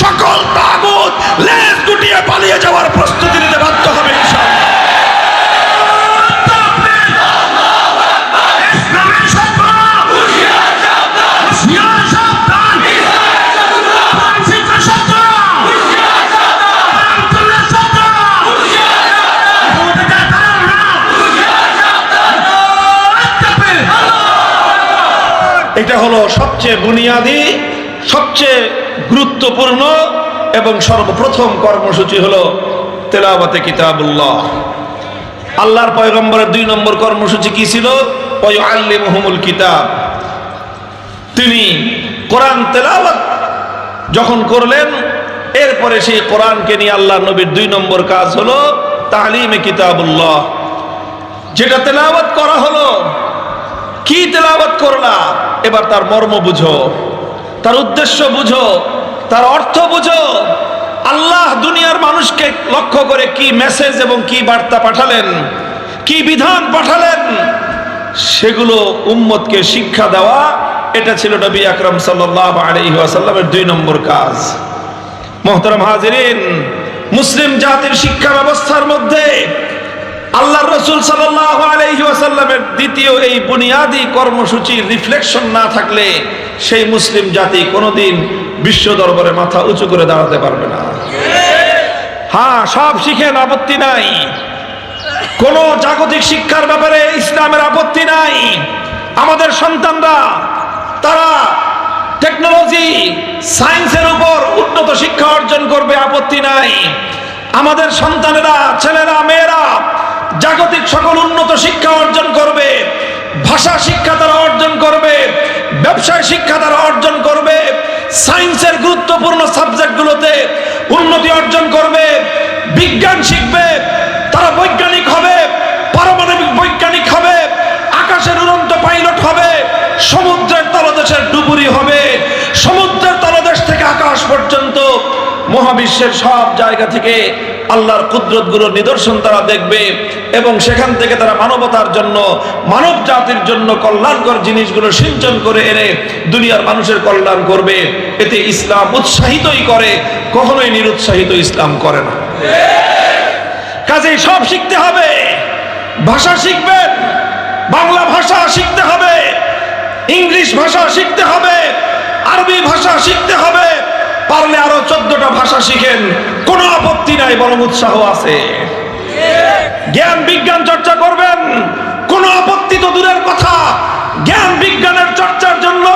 সকল তাগুত লেজ গুটিয়ে পালিয়ে যাওয়ার প্রস্তুতি নিতে বাধ্য হবে ইনশাআল্লাহ। এটা হলো সবচেয়ে বুনিয়াদি, সবচেয়ে গুরুত্বপূর্ণ এবং সর্বপ্রথম কর্মসূচি হলো তেলাওয়াতে কিতাবুল্লাহ। আল্লাহর পয়গম্বরের 2 নম্বর কর্মসূচি কি ছিল? ওয়ায়ুআল্লিমুহুমুল কিতাব। তিনি কোরআন তেলাওয়াত যখন করলেন, এরপরে সেই কোরআনকে নিয়ে আল্লাহ নবীর 2 নম্বর কাজ হলো তালিমে কিতাবুল্লাহ। যেটা তেলাওয়াত করা হলো, কি তেলাওয়াত করলা, এবার তার মর্ম বুঝো, তার উদ্দেশ্য বুঝো, তার অর্থ বুঝো। আল্লাহ দুনিয়ার মানুষকে লক্ষ্য করে কি মেসেজ এবং কি বার্তা পাঠালেন, কি বিধান পাঠালেন, সেগুলো উম্মতকে শিক্ষা দেওয়া, এটা ছিল নবী আকরাম সাল্লাল্লাহু আলাইহি ওয়াসাল্লামের 2 নম্বর কাজ। মুহতারাম হাজিরিন, মুসলিম জাতির শিক্ষা ব্যবস্থার মধ্যে আল্লাহর রাসূল সাল্লাল্লাহু আলাইহি ওয়াসাল্লামের দ্বিতীয় এই বুনিয়াদি কর্মসূচির রিফ্লেকশন না থাকলে সেই মুসলিম জাতি কোনোদিন বিশ্ব দরবারে মাথা উঁচু করে দাঁড়াতে পারবে না। হ্যাঁ, সব শিখেন, আপত্তি নাই। কোন জাগতিক শিক্ষার ব্যাপারে ইসলামের আপত্তি নাই। আমাদের সন্তানরা তারা টেকনোলজি, সায়েন্সের উপর উন্নত শিক্ষা অর্জন করবে, আপত্তি নাই। আমাদের সন্তানেরা, ছেলেরা, মেয়েরা জাগতিক সকল উন্নত শিক্ষা অর্জন করবে। ভাষা শিক্ষা তারা অর্জন করবে, ব্যবসায় শিক্ষা তারা অর্জন করবে, সায়েন্সের গুরুত্বপূর্ণ সাবজেক্টগুলোতে উন্নতি অর্জন করবে, বিজ্ঞান শিখবে, তারা বৈজ্ঞানিক হবে, পারমাণবিক বৈজ্ঞানিক হবে, আকাশের উড়ন্ত পাইলট হবে, সমুদ্রের তলদেশের ডুবুরি হবে, সমুদ্রের তলদেশ থেকে আকাশ পর্যন্ত মহাবিশ্বের সব জায়গা থেকে আল্লাহর কুদরতগুলোর নিদর্শন তারা দেখবে এবং সেখান থেকে তারা মানবতার জন্য, মানব জাতির জন্য কল্যাণকর জিনিসগুলো সিঞ্চন করে এনে দুনিয়ার মানুষের কল্যাণ করবে। এতে ইসলাম উৎসাহিতই করে, কখনোই নিরুৎসাহিত ইসলাম করে না। কাজেই সব শিখতে হবে। ভাষা শিখবেন, বাংলা ভাষা শিখতে হবে, ইংলিশ ভাষা শিখতে হবে, আরবি ভাষা শিখতে হবে, পারলে আরো 14টা ভাষা শিখেন, কোনো আপত্তি নাই, বরং উৎসাহ আছে। জ্ঞান বিজ্ঞান চর্চা করবেন, কোনো আপত্তি তো দূরের কথা। জ্ঞান বিজ্ঞানের চর্চার জন্য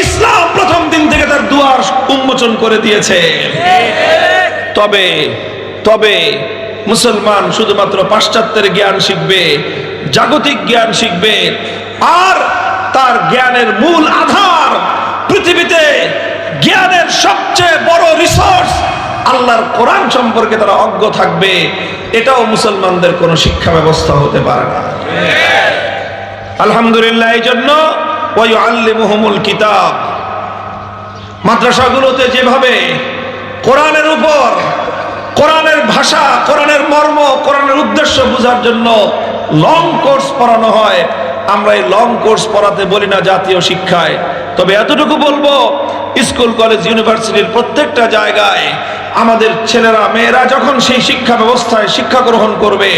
ইসলাম প্রথম দিন থেকে তার দুয়ার উন্মোচন করে দিয়েছে। তবে তবে মুসলমান শুধুমাত্র পাশ্চাত্যের জ্ঞান শিখবে, জাগতিক জ্ঞান শিখবে, আর তার জ্ঞানের মূল আধার, পৃথিবীতে জ্ঞানের সবচেয়ে বড় রিসোর্স আল্লাহর কোরআন সম্পর্কে তারা অজ্ঞ থাকবে, এটাও মুসলমানদের কোন শিক্ষা ব্যবস্থা হতে পারে না। আলহামদুলিল্লাহ, এই জন্য ওয়ায়ুআল্লিমুহুমুল কিতাব, মাদ্রাসাগুলোতে যেভাবে কোরআনের উপর, কোরআনের ভাষা, কোরআনের মর্ম, কোরআনের উদ্দেশ্য বোঝার জন্য লং কোর্স পড়ানো হয়, আমরা এই লং কোর্স পড়াতে বলি না জাতীয় শিক্ষায়। তবে এতটুকু বলবো, স্কুল কলেজ ইউনিভার্সিটির প্রত্যেকটা জায়গায় আমাদের ছেলেরা মেয়েরা যখন সেই শিক্ষা ব্যবস্থায় শিক্ষা গ্রহণ করবে,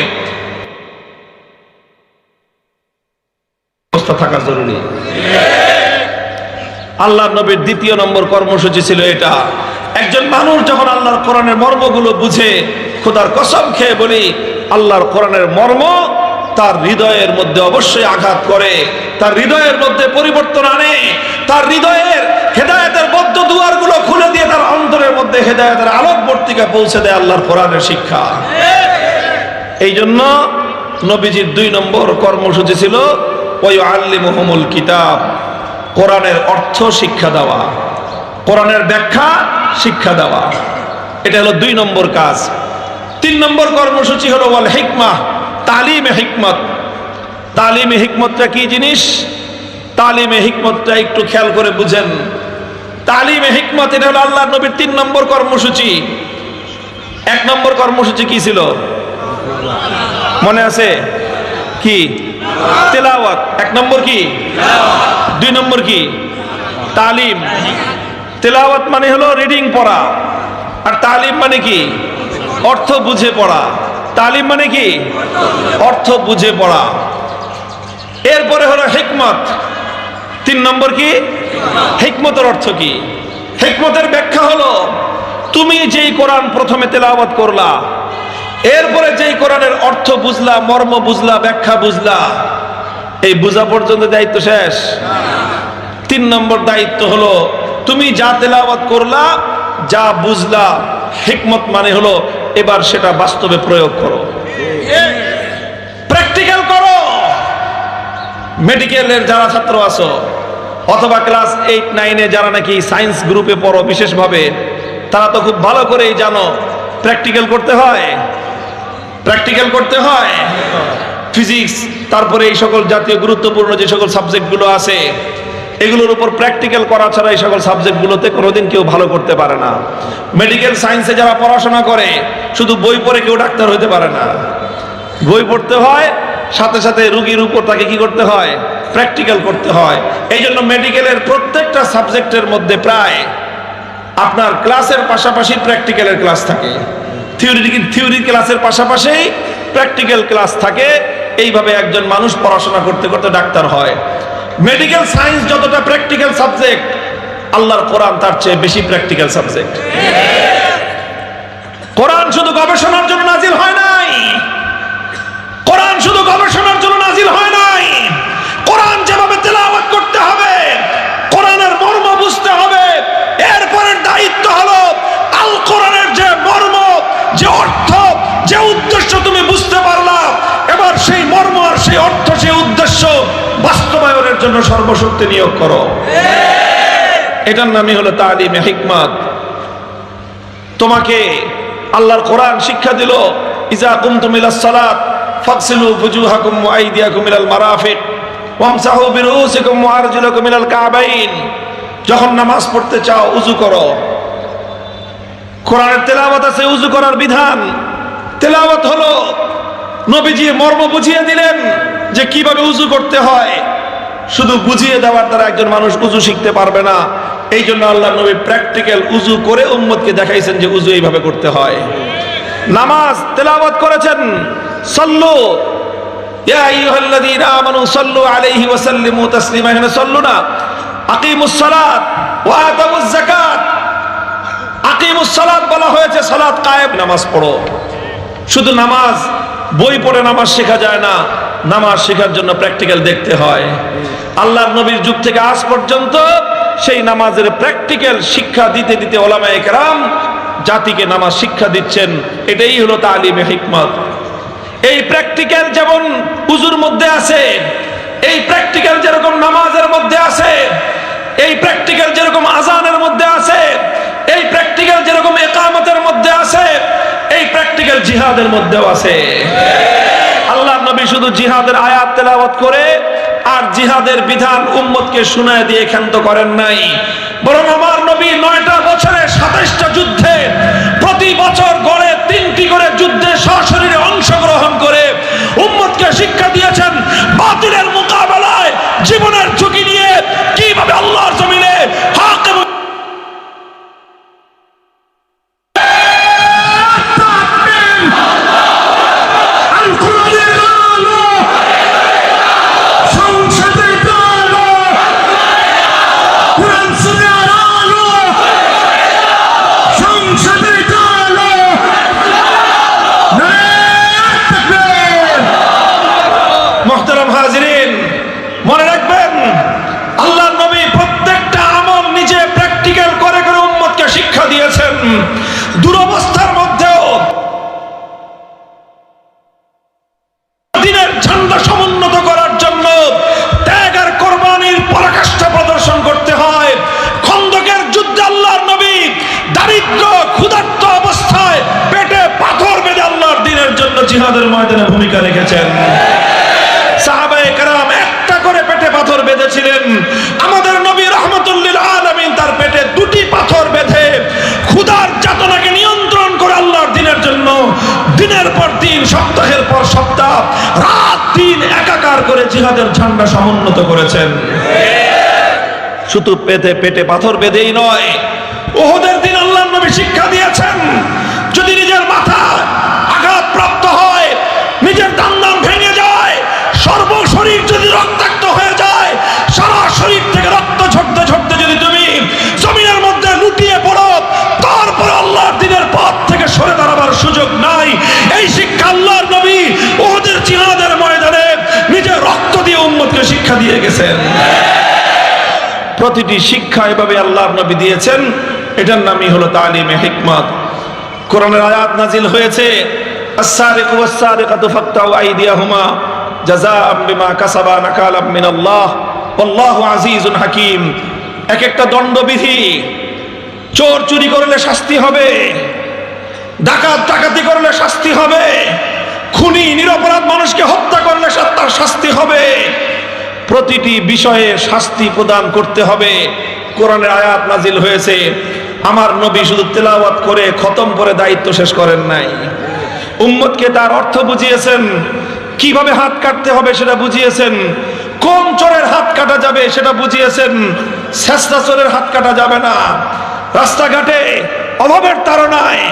ব্যবস্থা থাকা জরুরি। আল্লাহর নবীর 2 নম্বর কর্মসূচি ছিল এটা। একজন মানুষ যখন আল্লাহর কোরআনের মর্মগুলো বুঝে, খোদার কসম খেয়ে বলি, আল্লাহর কোরআনের মর্ম তার হৃদয়ের মধ্যে অবশ্যই আঘাত করে, তার হৃদয়ের মধ্যে পরিবর্তন আনে, তার হৃদয়ের হেদায়েতের বদ্ধ দুয়ারগুলো খুলে দিয়ে তার অন্তরের মধ্যে হেদায়েতের আলোকবর্তিকা পৌঁছে দেয় আল্লাহর কোরআনের শিক্ষা। এই জন্য নবীজির 2 নম্বর কর্মসূচি ছিল ওয়ায়ুআল্লিমুহুমুল কিতাব, কোরআনের অর্থ শিক্ষা দেওয়া, কোরআনের ব্যাখ্যা শিক্ষা দেওয়া। এটা হলো 2 নম্বর কাজ। 3 নম্বর কর্মসূচি হলো ওয়াল হিকমাহ, তালিমে হিকমত। তালিমে হিকমতটা কি জিনিস? তালিমে হিকমতটা একটু খেয়াল করে বুঝেন। তালিমে হিকমত এটা হলো আল্লাহর নবীর 3 নম্বর কর্মসূচি। 1 নম্বর কর্মসূচি কি ছিল মনে আছে? কি? তেলাওয়াত। 1 নম্বর কি? 2 নম্বর কি? তালিম। তেলাওয়াত মানে হলো রিডিং পড়া, আর তালিম মানে কি? অর্থ বুঝে পড়া। তালিম মানে কি? অর্থ বুঝে পড়া। এরপরে হলো হিকমত। 3 নম্বর কি? হিকমতের অর্থ কি? হিকমতের ব্যাখ্যা হলো তুমি যেই কোরআন প্রথমে তেলাওয়াত করলা, এরপরে যেই কোরআনের অর্থ বুঝলা, মর্ম বুঝলা, ব্যাখ্যা বুঝলা, এই বুঝা পর্যন্ত দায়িত্ব শেষ? 3 নম্বর দায়িত্ব হলো তুমি যা তেলাওয়াত করলা, যা বুঝলা, হিকমত মানে হলো এবার সেটা বাস্তবে প্রয়োগ করো, প্র্যাকটিক্যাল করো। মেডিকেলের যারা ছাত্র আছো অথবা ক্লাস 8, 9-এ যারা নাকি সায়েন্স গ্রুপে পড়ো বিশেষভাবে, তারা তো খুব ভালো করেই জানো প্র্যাকটিক্যাল করতে হয়, প্র্যাকটিক্যাল করতে হয়। ফিজিক্স, তারপরে এই সকল জাতীয় গুরুত্বপূর্ণ যে সকল সাবজেক্টগুলো আছে, এগুলোর উপর প্র্যাকটিক্যাল করা ছাড়া এই সকল সাবজেক্টগুলোতে কোনোদিন কেউ ভালো করতে পারে না। মেডিকেল সায়েন্সে যারা পড়াশোনা করে শুধু বই পড়ে কেউ ডাক্তার হতে পারে না, বই পড়তে হয়, সাথে সাথে রোগীর উপর তাকে কি করতে হয়? প্র্যাকটিক্যাল করতে হয়। এই জন্য মেডিকেলের প্রত্যেকটা সাবজেক্টের মধ্যে প্রায় আপনার ক্লাসের পাশাপাশি প্র্যাকটিক্যালের ক্লাস থাকে, থিওরি ক্লাসের পাশাপাশি প্র্যাকটিক্যাল ক্লাস থাকে। এইভাবে একজন মানুষ পড়াশোনা করতে করতে ডাক্তার হয়। মেডিকেল সায়েন্স যতটা প্র্যাকটিক্যাল সাবজেক্ট, আল্লাহর কোরআন তার চেয়ে বেশি প্র্যাকটিক্যাল সাবজেক্ট। কোরআন শুধু গবেষণার জন্য নাজিল হয় নাই, কোরআন শুধু গবেষণার জন্য নাজিল হয় নাই। কোরআন যেভাবে তেলাওয়াত করতে হবে, কোরআনের মর্ম বুঝতে হবে, এরপরের দায়িত্ব হলো আল কোরআনের যে মর্ম, যে অর্থ, যে উদ্দেশ্য তুমি বুঝতে পারলা, এবার সেই মর্ম আর সেই অর্থ, সেই উদ্দেশ্য বাস্তব জন্য সর্বশক্তি নিয়োগ করো। এটার নামই হলো তালিমে হিকমত। তোমাকে আল্লাহর কোরআন শিক্ষা দিল, ইজা কুমতুম ইলাস সালাত ফাগসিলু ফুজুহাকুম ওয়া আইদিয়াকুম ইলাল মারাফিক ওয়ামসাহু বিরুউসিকুম ওয়া আরজুলাকুম ইলাল কাবাইন। যখন নামাজ পড়তে চাও উযু করো। কোরআনের তেলাওয়াত আছে উযু করার বিধান। তেলাওয়াত হলো নবীজি মর্ম বুঝিয়ে দিলেন যে কিভাবে উযু করতে হয়। শুধু বুঝিয়ে দেওয়ার দ্বারা একজন মানুষ উযু শিখতে পারবে না। এই জন্য আল্লাহ নবী প্র্যাকটিক্যাল উযু করে উম্মতকে দেখাইছেন যে উযু এইভাবে করতে হয়। নামাজ তেলাওয়াত করেছেন, সাল্লু ইয়া আইয়ুহাল্লাযীনা আমানু সাল্লু আলাইহি ওয়া সাল্লিমু তাসলিমা। এখানে সাল্লু না, আকিমুস সালাত ওয়া আতামুজ যাকাত। আকিমুস সালাত বলা হয়েছে, সালাত কায়েম, নামাজ পড়ো। শুধু নামাজ বই পড়ে নামাজ শেখা যায় না, নামাজ শেখার জন্য প্র্যাকটিক্যাল দেখতে হয়। আল্লাহর নবীর যুগ থেকে আজ পর্যন্ত সেই নামাজের প্র্যাকটিক্যাল শিক্ষা দিতে দিতে ওলামায়ে কেরাম জাতিকে নামাজ শিক্ষা দিচ্ছেন। এটাই হলো তালিমে হিকমত। এই প্র্যাকটিক্যাল যেমন উযুর মধ্যে আছে, এই প্র্যাকটিক্যাল যেরকম নামাজের মধ্যে আছে, এই প্র্যাকটিক্যাল যেরকম আযানের মধ্যে আছে, এই প্র্যাকটিক্যাল যেরকম ইকামতের মধ্যে আছে, এই প্র্যাকটিক্যাল জিহাদের মধ্যেও আছে। আল্লাহর নবী শুধু জিহাদের আয়াত তেলাওয়াত করে আর জিহাদের বিধান উম্মতকে শুনায় দিয়ে ক্ষান্ত করেন নাই, বরং আমার নবী 9টা বছরে 27টা যুদ্ধে প্রতি বছর গড়ে 3টি করে যুদ্ধে সশরীরে অংশগ্রহণ করে উম্মতকে শিক্ষা দিয়েছেন বাতিলের মোকাবেলায় জীবনের ঝুঁকি নিয়ে কিভাবে আল্লাহর জমিনে হক এবং মনে রাখবেন, আল্লাহর নবী প্রত্যেকটা আমল নিজে প্র্যাকটিক্যাল করে করে উম্মতকে শিক্ষা দিয়েছেন। দুরবস্থার মধ্যেও দিনের ঝান্ডা সমুন্নত করার জন্য ত্যাগ আর কোরবানির পরাকাষ্ঠা প্রদর্শন করতে হয়। খন্দকের যুদ্ধে আল্লাহর নবী দারিদ্র ক্ষুধার্ত অবস্থায় পেটে পাথর বেঁধে আল্লাহর দ্বীনের জন্য জিহাদের ময়দানে ভূমিকা রেখেছেন। সাহাবায়ে কেরাম একটা করে পেটে পাথর বেঁধেছিলেন। আমাদের নবী রাহমাতুল লিল আলামিন তার পেটে 2টি পাথর বেঁধে ক্ষুধার যাতনাকে নিয়ন্ত্রণ করে আল্লাহর দ্বীনের জন্য দিনের পর দিন, সপ্তাহের পর সপ্তাহ, রাত দিন একাকার করে জিহাদের ঝান্ডা সমুন্নত করেছেন। শুধু পেটে পাথর বেঁধেই নয়, উহুদের দিন আল্লাহর নবী শিক্ষা দিয়েছেন যদি নিজের মাথা আঘাতপ্রাপ্ত হয়, নিজের দান্দান ভেঙে যায়, সর্বশরীর যদি রক্তাক্ত হয়ে যায়, সারা শরীর থেকে রক্ত ঝরতে ঝরতে যদি তুমি জমিনের মধ্যে লুটিয়ে পড়ো, তারপরে আল্লাহর দ্বীনের পথ থেকে সরে দাঁড়াবার সুযোগ নাই। এই শিক্ষা আল্লাহর নবী উহুদের জিহাদের ময়দানে নিজের রক্ত দিয়ে উম্মতকে শিক্ষা দিয়ে গেছেন। প্রতিটি শিক্ষা এভাবে আল্লাহর নবী দিয়েছেন। এটার নামই হলো তালিমে হিকমত। কোরআনের আয়াত নাজিল হয়েছে, আস-সারিকু ওয়াস-সারিকাতু ফাকতাউ আইদিয়াহুমা জাযাআম বিমা কাসাবা নাকালাম মিনাল্লাহ আল্লাহু আজিজুন হাকীম। এক একটা দণ্ডবিধি। চোর চুরি করলে শাস্তি হবে, ডাকাত ডাকাতি করলে শাস্তি হবে, খুনি নিরপরাধ মানুষকে হত্যা করলে তার শাস্তি হবে। প্রতিটি বিষয়ে শাস্তি প্রদান করতে হবে। কোরআনের আয়াত নাজিল হয়েছে। আমার নবী শুধু তেলাওয়াত করে খতম করে দায়িত্ব শেষ করেন নাই, উম্মতকে তার অর্থ বুঝিয়েছেন। কিভাবে হাত কাটতে হবে সেটা বুঝিয়েছেন, কোন চোরের হাত কাটা যাবে সেটা বুঝিয়েছেন। শেষরা চোরের হাত কাটা যাবে না। রাস্তাঘাটে অভাবের তাড়নায়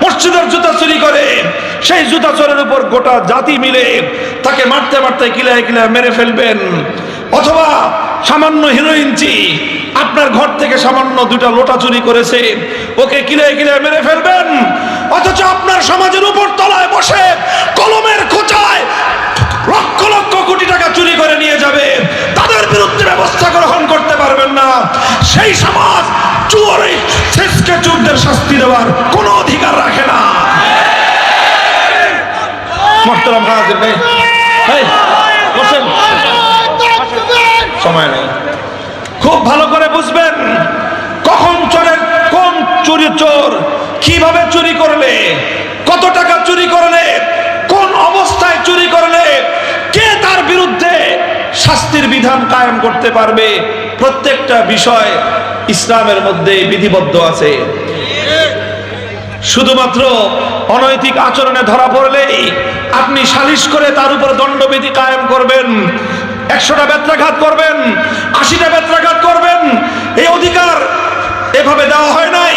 মসজিদের জুতা চুরি করে সেই জুতা চোরের উপর গোটা জাতি মিলে তাকে মারতে মারতে কিলায় কিলায় মেরে ফেলবেন। অথবা সামান্য হিরোইনচি আপনার ঘর থেকে সামান্য 2টা লোটা চুরি করেছে, ওকে কিলায় কিলায় মেরে ফেলবেন। অথচ আপনার সমাজের উপর তলায় বসে কলমের খোঁচায় লক্ষ লক্ষ কোটি টাকা চুরি করে নিয়ে যাবে, তাদের বিরুদ্ধে ব্যবস্থা গ্রহণ করতে পারবেন না। সেই সমাজ চোরদের শাস্তি দেওয়ার কোনো অধিকার রাখে না। মোহতারাম হাজির, বসেন। সময় নেই। খুব ভালো করে বুঝবেন কখন চোরের কোন চুরি চোর কিভাবে চুরি করলে, কত টাকা চুরি করলে, কোন অবস্থায় চুরি করলে, কে তার বিরুদ্ধে শাস্তির বিধান কায়েম করতে পারবে, প্রত্যেকটা বিষয় ইসলামের মধ্যে বিধিবদ্ধ আছে। শুধুমাত্র অনৈতিক আচরণে ধরা পড়লেই আপনি সালিশ করে তার উপর দণ্ডবিধি কায়েম করবেন, 100টা বেত্রাঘাত করবেন, 80টা বেত্রাঘাত করবেন, এই অধিকার এভাবে দেওয়া হয় নাই।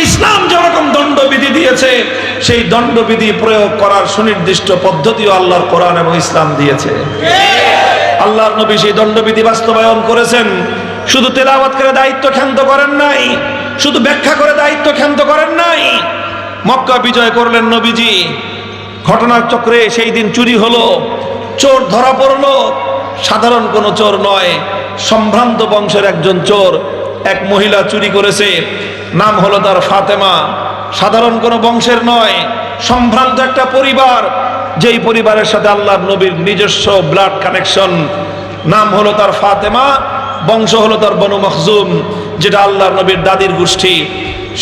ইসলাম যেরকম দণ্ডবিধি দিয়েছে সেই দণ্ডবিধি প্রয়োগ করার সুনির্দিষ্ট পদ্ধতিও আল্লাহর কোরআন এবং ইসলাম দিয়েছে। আল্লাহর নবী সেই দণ্ডবিধি বাস্তবায়ন করেছেন। শুধু তেলাওয়াত করে দায়িত্ব ক্ষান্ত করেন নাই, শুধু ব্যাখ্যা করে দায়িত্ব ক্ষান্ত করেন নাই। মক্কা বিজয় করলেন নবীজি, ঘটনার চক্রে সেই দিন চুরি হলো, চোর ধরা পড়লো। সাধারণ কোনো চোর নয়, সম্ভ্রান্ত বংশের একজন চোর, এক মহিলা চুরি করেছে, নাম হলো তার ফাতেমা। সাধারণ কোনো বংশের নয়, সম্ভ্রান্ত একটা পরিবার, যেই পরিবারের সাথে আল্লাহর নবীর নিজস্ব ব্লাড কানেকশন। নাম হলো তার ফাতেমা, বংশ হলো তার বনু মখজুম, যেটা আল্লাহর নবীর দাদির গোষ্ঠী।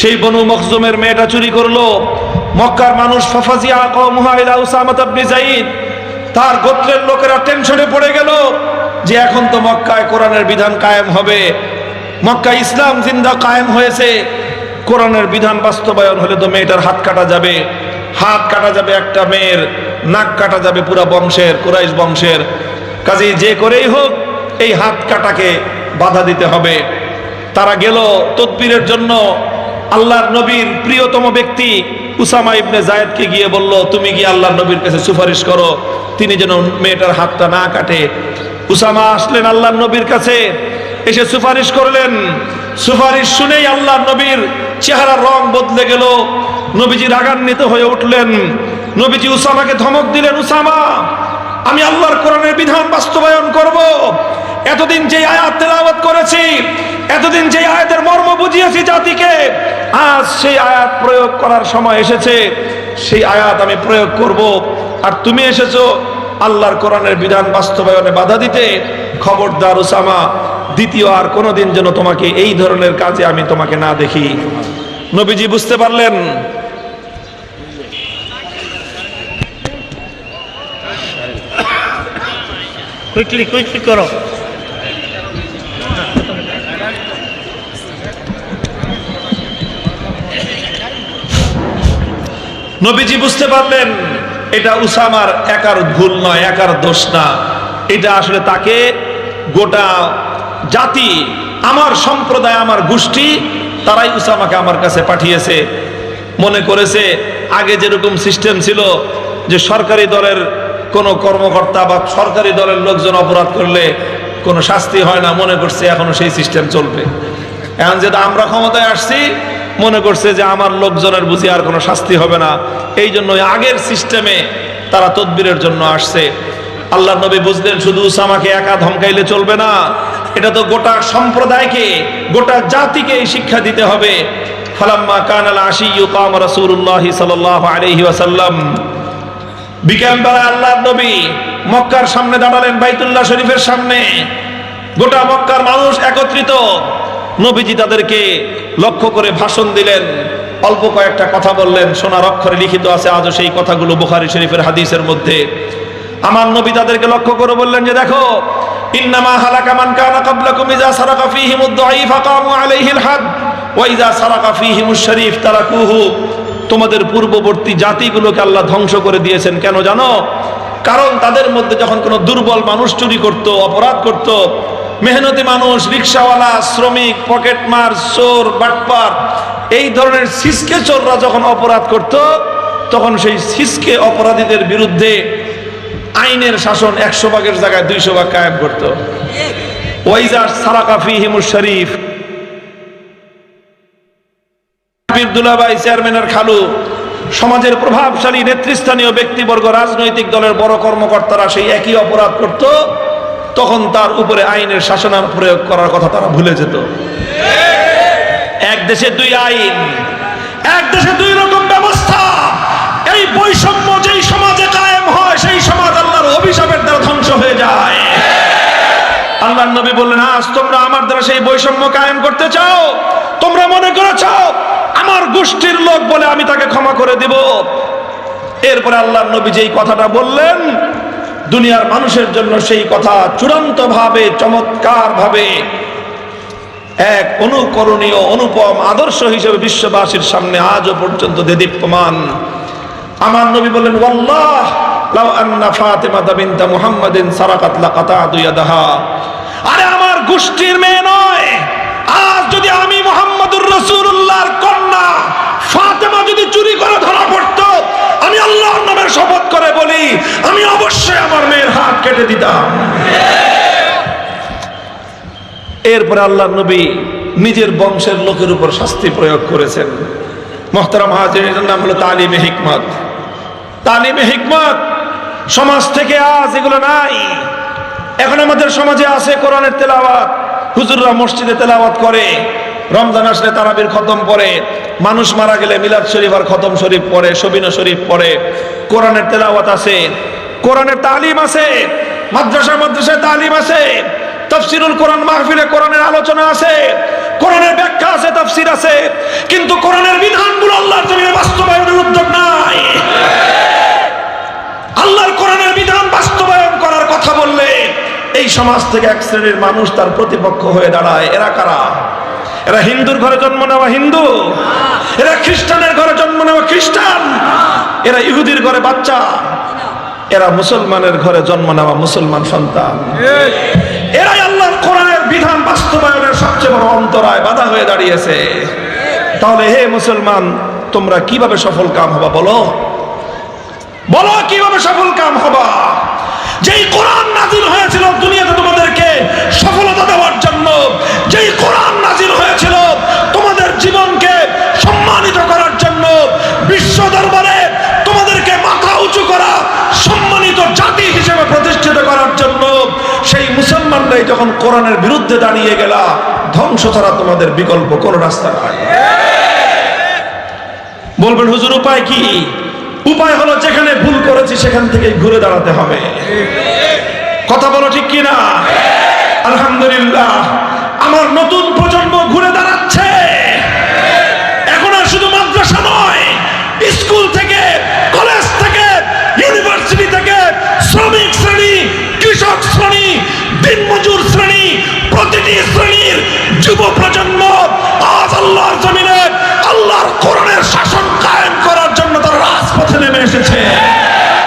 সেই বনু মখজুমের মেয়েটা চুরি করলো। মক্কার মানুষ ফাফাজিয়া কওমুহা ইলা উসামা ইবনে যায়েদ, তার গোত্রের লোকেরা টেনশনে পড়ে গেল যে এখন তো মক্কায় কোরআনের বিধান কায়েম হবে, মক্কায় ইসলাম জিন্দা কায়েম হয়েছে, কোরআনের বিধান বাস্তবায়ন হলে তো মেয়েটার হাত কাটা যাবে, হাত কাটা যাবে একটা মেয়ের, নাক কাটা যাবে পুরা বংশের, কুরাইশ বংশের। কাজেই যে করেই হোক এই হাত কাটাকে বাধা দিতে হবে। তারা গেল তদবিরের জন্য। আল্লাহর নবীর প্রিয়তম ব্যক্তি উসামা ইবনে যায়েদকে গিয়ে বলল, তুমি গিয়ে আল্লাহর নবীর কাছে সুপারিশ করো তিনি যেন মেয়েটার হাতটা না কাটে। উসামা আসলেন আল্লাহর নবীর কাছে, এসে সুপারিশ করলেন। সুপারিশ শুনেই আল্লাহর নবীর চেহারার রং বদলে গেল। নবীজি রাগান্বিত হয়ে উঠলেন। নবীজি উসামাকে ধমক দিলেন, উসামা, আমি আল্লাহর কোরআনের বিধান বাস্তবায়ন করব। এতদিন যে আয়াত তেলাওয়াত করেছি, এতদিন যে আয়াতের মর্ম বুঝিয়েছি জাতিকে, আজ সেই আয়াত প্রয়োগ করার সময় এসেছে, সেই আয়াত আমি প্রয়োগ করব। আর তুমি এসেছো আল্লাহর কোরআনের বিধান বাস্তবায়নে বাধা দিতে। খবরদার উসামা, দ্বিতীয় আর কোনোদিন যেন তোমাকে এই ধরনের কাজে আমি তোমাকে না দেখি। নবীজি বুঝতে পারলেন কুইকলি করো। নবীজি বুঝতে পারলেন এটা উসামার একার ভুল নয়, একার দোষ না, এটা আসলে তাকে গোটা জাতি, আমার সম্প্রদায়, আমার গোষ্ঠী, তারাই উসামাকে আমার কাছে পাঠিয়েছে। মনে করেছে আগে যেরকম সিস্টেম ছিল যে সরকারি দলের কোনো কর্মকর্তা বা সরকারি দলের লোকজন অপরাধ করলে কোনো শাস্তি হয় না, মনে করছে এখনো সেই সিস্টেম চলবে। এখন যেটা আমরা ক্ষমতায় আসছি, মনে করছে যে আমার লোকজনের বুঝি আর কোনো শাস্তি হবে না, এই জন্য আগের সিস্টেমে তারা তদবিরের জন্য আসছে। আল্লাহ নবী বুঝলেন শুধু উসামাকে একা ধমকাইলে চলবে না, এটা তো গোটা সম্প্রদায়কে, গোটা জাতিকে শিক্ষা দিতে হবে। ফালাম্মা কানাল আশিয়্যু কাম রাসূলুল্লাহ সাল্লাল্লাহু আলাইহি ওয়াসাল্লাম, বিকেলবেলা আল্লাহর নবী মক্কার সামনে দাঁড়ালেন, বাইতুল্লাহ শরীফের সামনে। গোটা মক্কার মানুষ একত্রিত। নবীজি তাদেরকে লক্ষ্য করে ভাষণ দিলেন, অল্প কয়েকটা কথা বললেন, সোনার অক্ষরে লিখিত আছে আজও সেই কথাগুলো বুখারী শরীফের হাদিসের মধ্যে। আমার নবী তাদেরকে লক্ষ্য করে বললেন যে দেখো, ইন্নামা হালাকা মান কানা ক্বাবলাকুম ইযা সারাকা ফীহিমুদ দাঈফা কামু আলাইহিল হাদ ওয়া ইযা সারাকা ফীহিমুশ শরীফ তারাকুহু। তোমাদের পূর্ববর্তী জাতিগুলোকে আল্লাহ ধ্বংস করে দিয়েছেন। কেন জানো? কারণ তাদের মধ্যে যখন কোনো দুর্বল মানুষ চুরি করত, অপরাধ করত, মেহনতি মানুষ, রিকশাওয়ালা, শ্রমিক, পকেটমার, চোর, বাটপার, এই ধরনের সিসকে চোররা যখন অপরাধ করত, তখন সেই সিসকে অপরাধীদের বিরুদ্ধে আইনের শাসন 100 ভাগের জায়গায় 200 ভাগ কায়েম করত। ওয়াইজা সারাকা ফীহিমুশ শরীফ, দুলাভাই, চেয়ারম্যানের খালু, সমাজের প্রভাবশালী নেতৃস্থানীয় ব্যক্তিবর্গ, রাজনৈতিক দলের বড় কর্মকর্তারা সেই একই অপরাধ করত, তখন তার উপরে আইনের শাসনার প্রয়োগ করার কথা তারা ভুলে যেত। এক দেশে দুই আইন, এক দেশে দুই রকম ব্যবস্থা। এই বৈষম্য যেই সমাজে কায়েম হয়, সেই সমাজ আল্লাহর অভিশাপের দ্বারা ধ্বংস হয়ে যায়। আল্লাহ আল্লাহর নবী বললেন, আজ তোমরা আমার দ্বারা সেই বৈষম্য কায়েম করতে চাও? তোমরা মনে করেছ আমার গোষ্ঠীর লোক বলে আমি তাকে ক্ষমা করে দিব? এরপরে আল্লাহর নবী যেই কথাটা বললেন, দুনিয়ার মানুষের জন্য সেই কথা চূড়ান্ত ভাবে, চমৎকার ভাবে এক অনুকরণীয় অনুপম আদর্শ হিসেবে বিশ্ববাসীর সামনে আজও পর্যন্ত দেদীপ্যমান। আমার নবী বললেন, ওয়াল্লাহ লাউ আন্না ফাতিমা বিনতা মুহাম্মাদিন সারাকাত লাকাতাতু ইয়াদাহা। আরে আমার গোষ্ঠীর মেয়ে নয়, আজ যদি আমি মুহাম্মদুর রাসূলুল্লাহর কন্যা ফাতেমা যদি চুরি করে ধরা পড়তো, আমি আল্লাহর নামের শপথ করে বলি, আমি অবশ্যই আমার মেয়ের হাত কেটে দিতাম। এরপরে আল্লাহর নবী নিজের বংশের লোকের উপর শাস্তি প্রয়োগ করেছেন। মুহতারাম হাজিরিন, নাম হলো তালিমে হিকমত। তালিমে হিকমত সমাজ থেকে আজ এগুলো নাই। এখন আমাদের সমাজে আছে কোরআনের তেলাওয়াত, হুজুররা মসজিদে তেলাওয়াত করে, রমজান আসলে তারাবির খতম পড়ে, মানুষ মারা গেলে মিলাদ শরীফ আর খতম শরীফ পড়ে, সবিনা শরীফ পড়ে। কোরআনের তেলাওয়াত আছে, কোরআনের তালিম আছে, মাদ্রাসায় তালিম আছে, তাফসীরুল কোরআন মাহফিলে কোরআনের আলোচনা আছে, কোরআনের ব্যাখ্যা আছে, তাফসীর আছে, কিন্তু কোরআনের বিধানগুলো আল্লাহর জমিনে বাস্তবায়নের উদ্যোগ নাই। আল্লাহর কোরআনের বিধান বাস্তবায়ন করার কথা বললে এই সমাজ থেকে এক শ্রেণীর মানুষ তার প্রতিপক্ষ হয়ে দাঁড়ায়। এরা কারা? এরা হিন্দুর ঘরে জন্ম নেওয়া হিন্দু, এরা খ্রিস্টানের ঘরে জন্ম নেওয়া খ্রিস্টান, এরা ইহুদির ঘরে বাচ্চা, এরা মুসলমানের ঘরে জন্ম নেওয়া মুসলমান সন্তান। এরাই আল্লাহর কোরআনের বিধান বাস্তবায়নের সবচেয়ে বড় অন্তরায়, বাধা হয়ে দাঁড়িয়েছে। তাহলে হে মুসলমান, তোমরা কিভাবে সফল কাম হবা? বলো বলো কিভাবে সফল কাম হবা? যেই কোরআন নাজিল হয়েছিল দুনিয়াতে তোমাদেরকে সফলতা দেওয়ার জন্য, যেই কোরআন নাজিল হয়েছিল তোমাদের জীবনকে সম্মানিত করার জন্য, বিশ্ব দরবারে তোমাদেরকে মাথা উঁচু করা, সম্মানিত জাতি হিসেবে প্রতিষ্ঠিত করার জন্য, সেই মুসলমানরাই যখন কোরআনের বিরুদ্ধে দাঁড়িয়ে গেলা, ধ্বংস ছাড়া তোমাদের বিকল্প কোন রাস্তা নাই। বলবেন হুজুর উপায় কি? উপায় হলো যেখানে ভুল করেছি সেখান থেকে ঘুরে দাঁড়াতে হবে। কথা বলো ঠিক কিনা? আলহামদুলিল্লাহ, আমার নতুন প্রজন্ম ঘুরে দাঁড়াচ্ছে।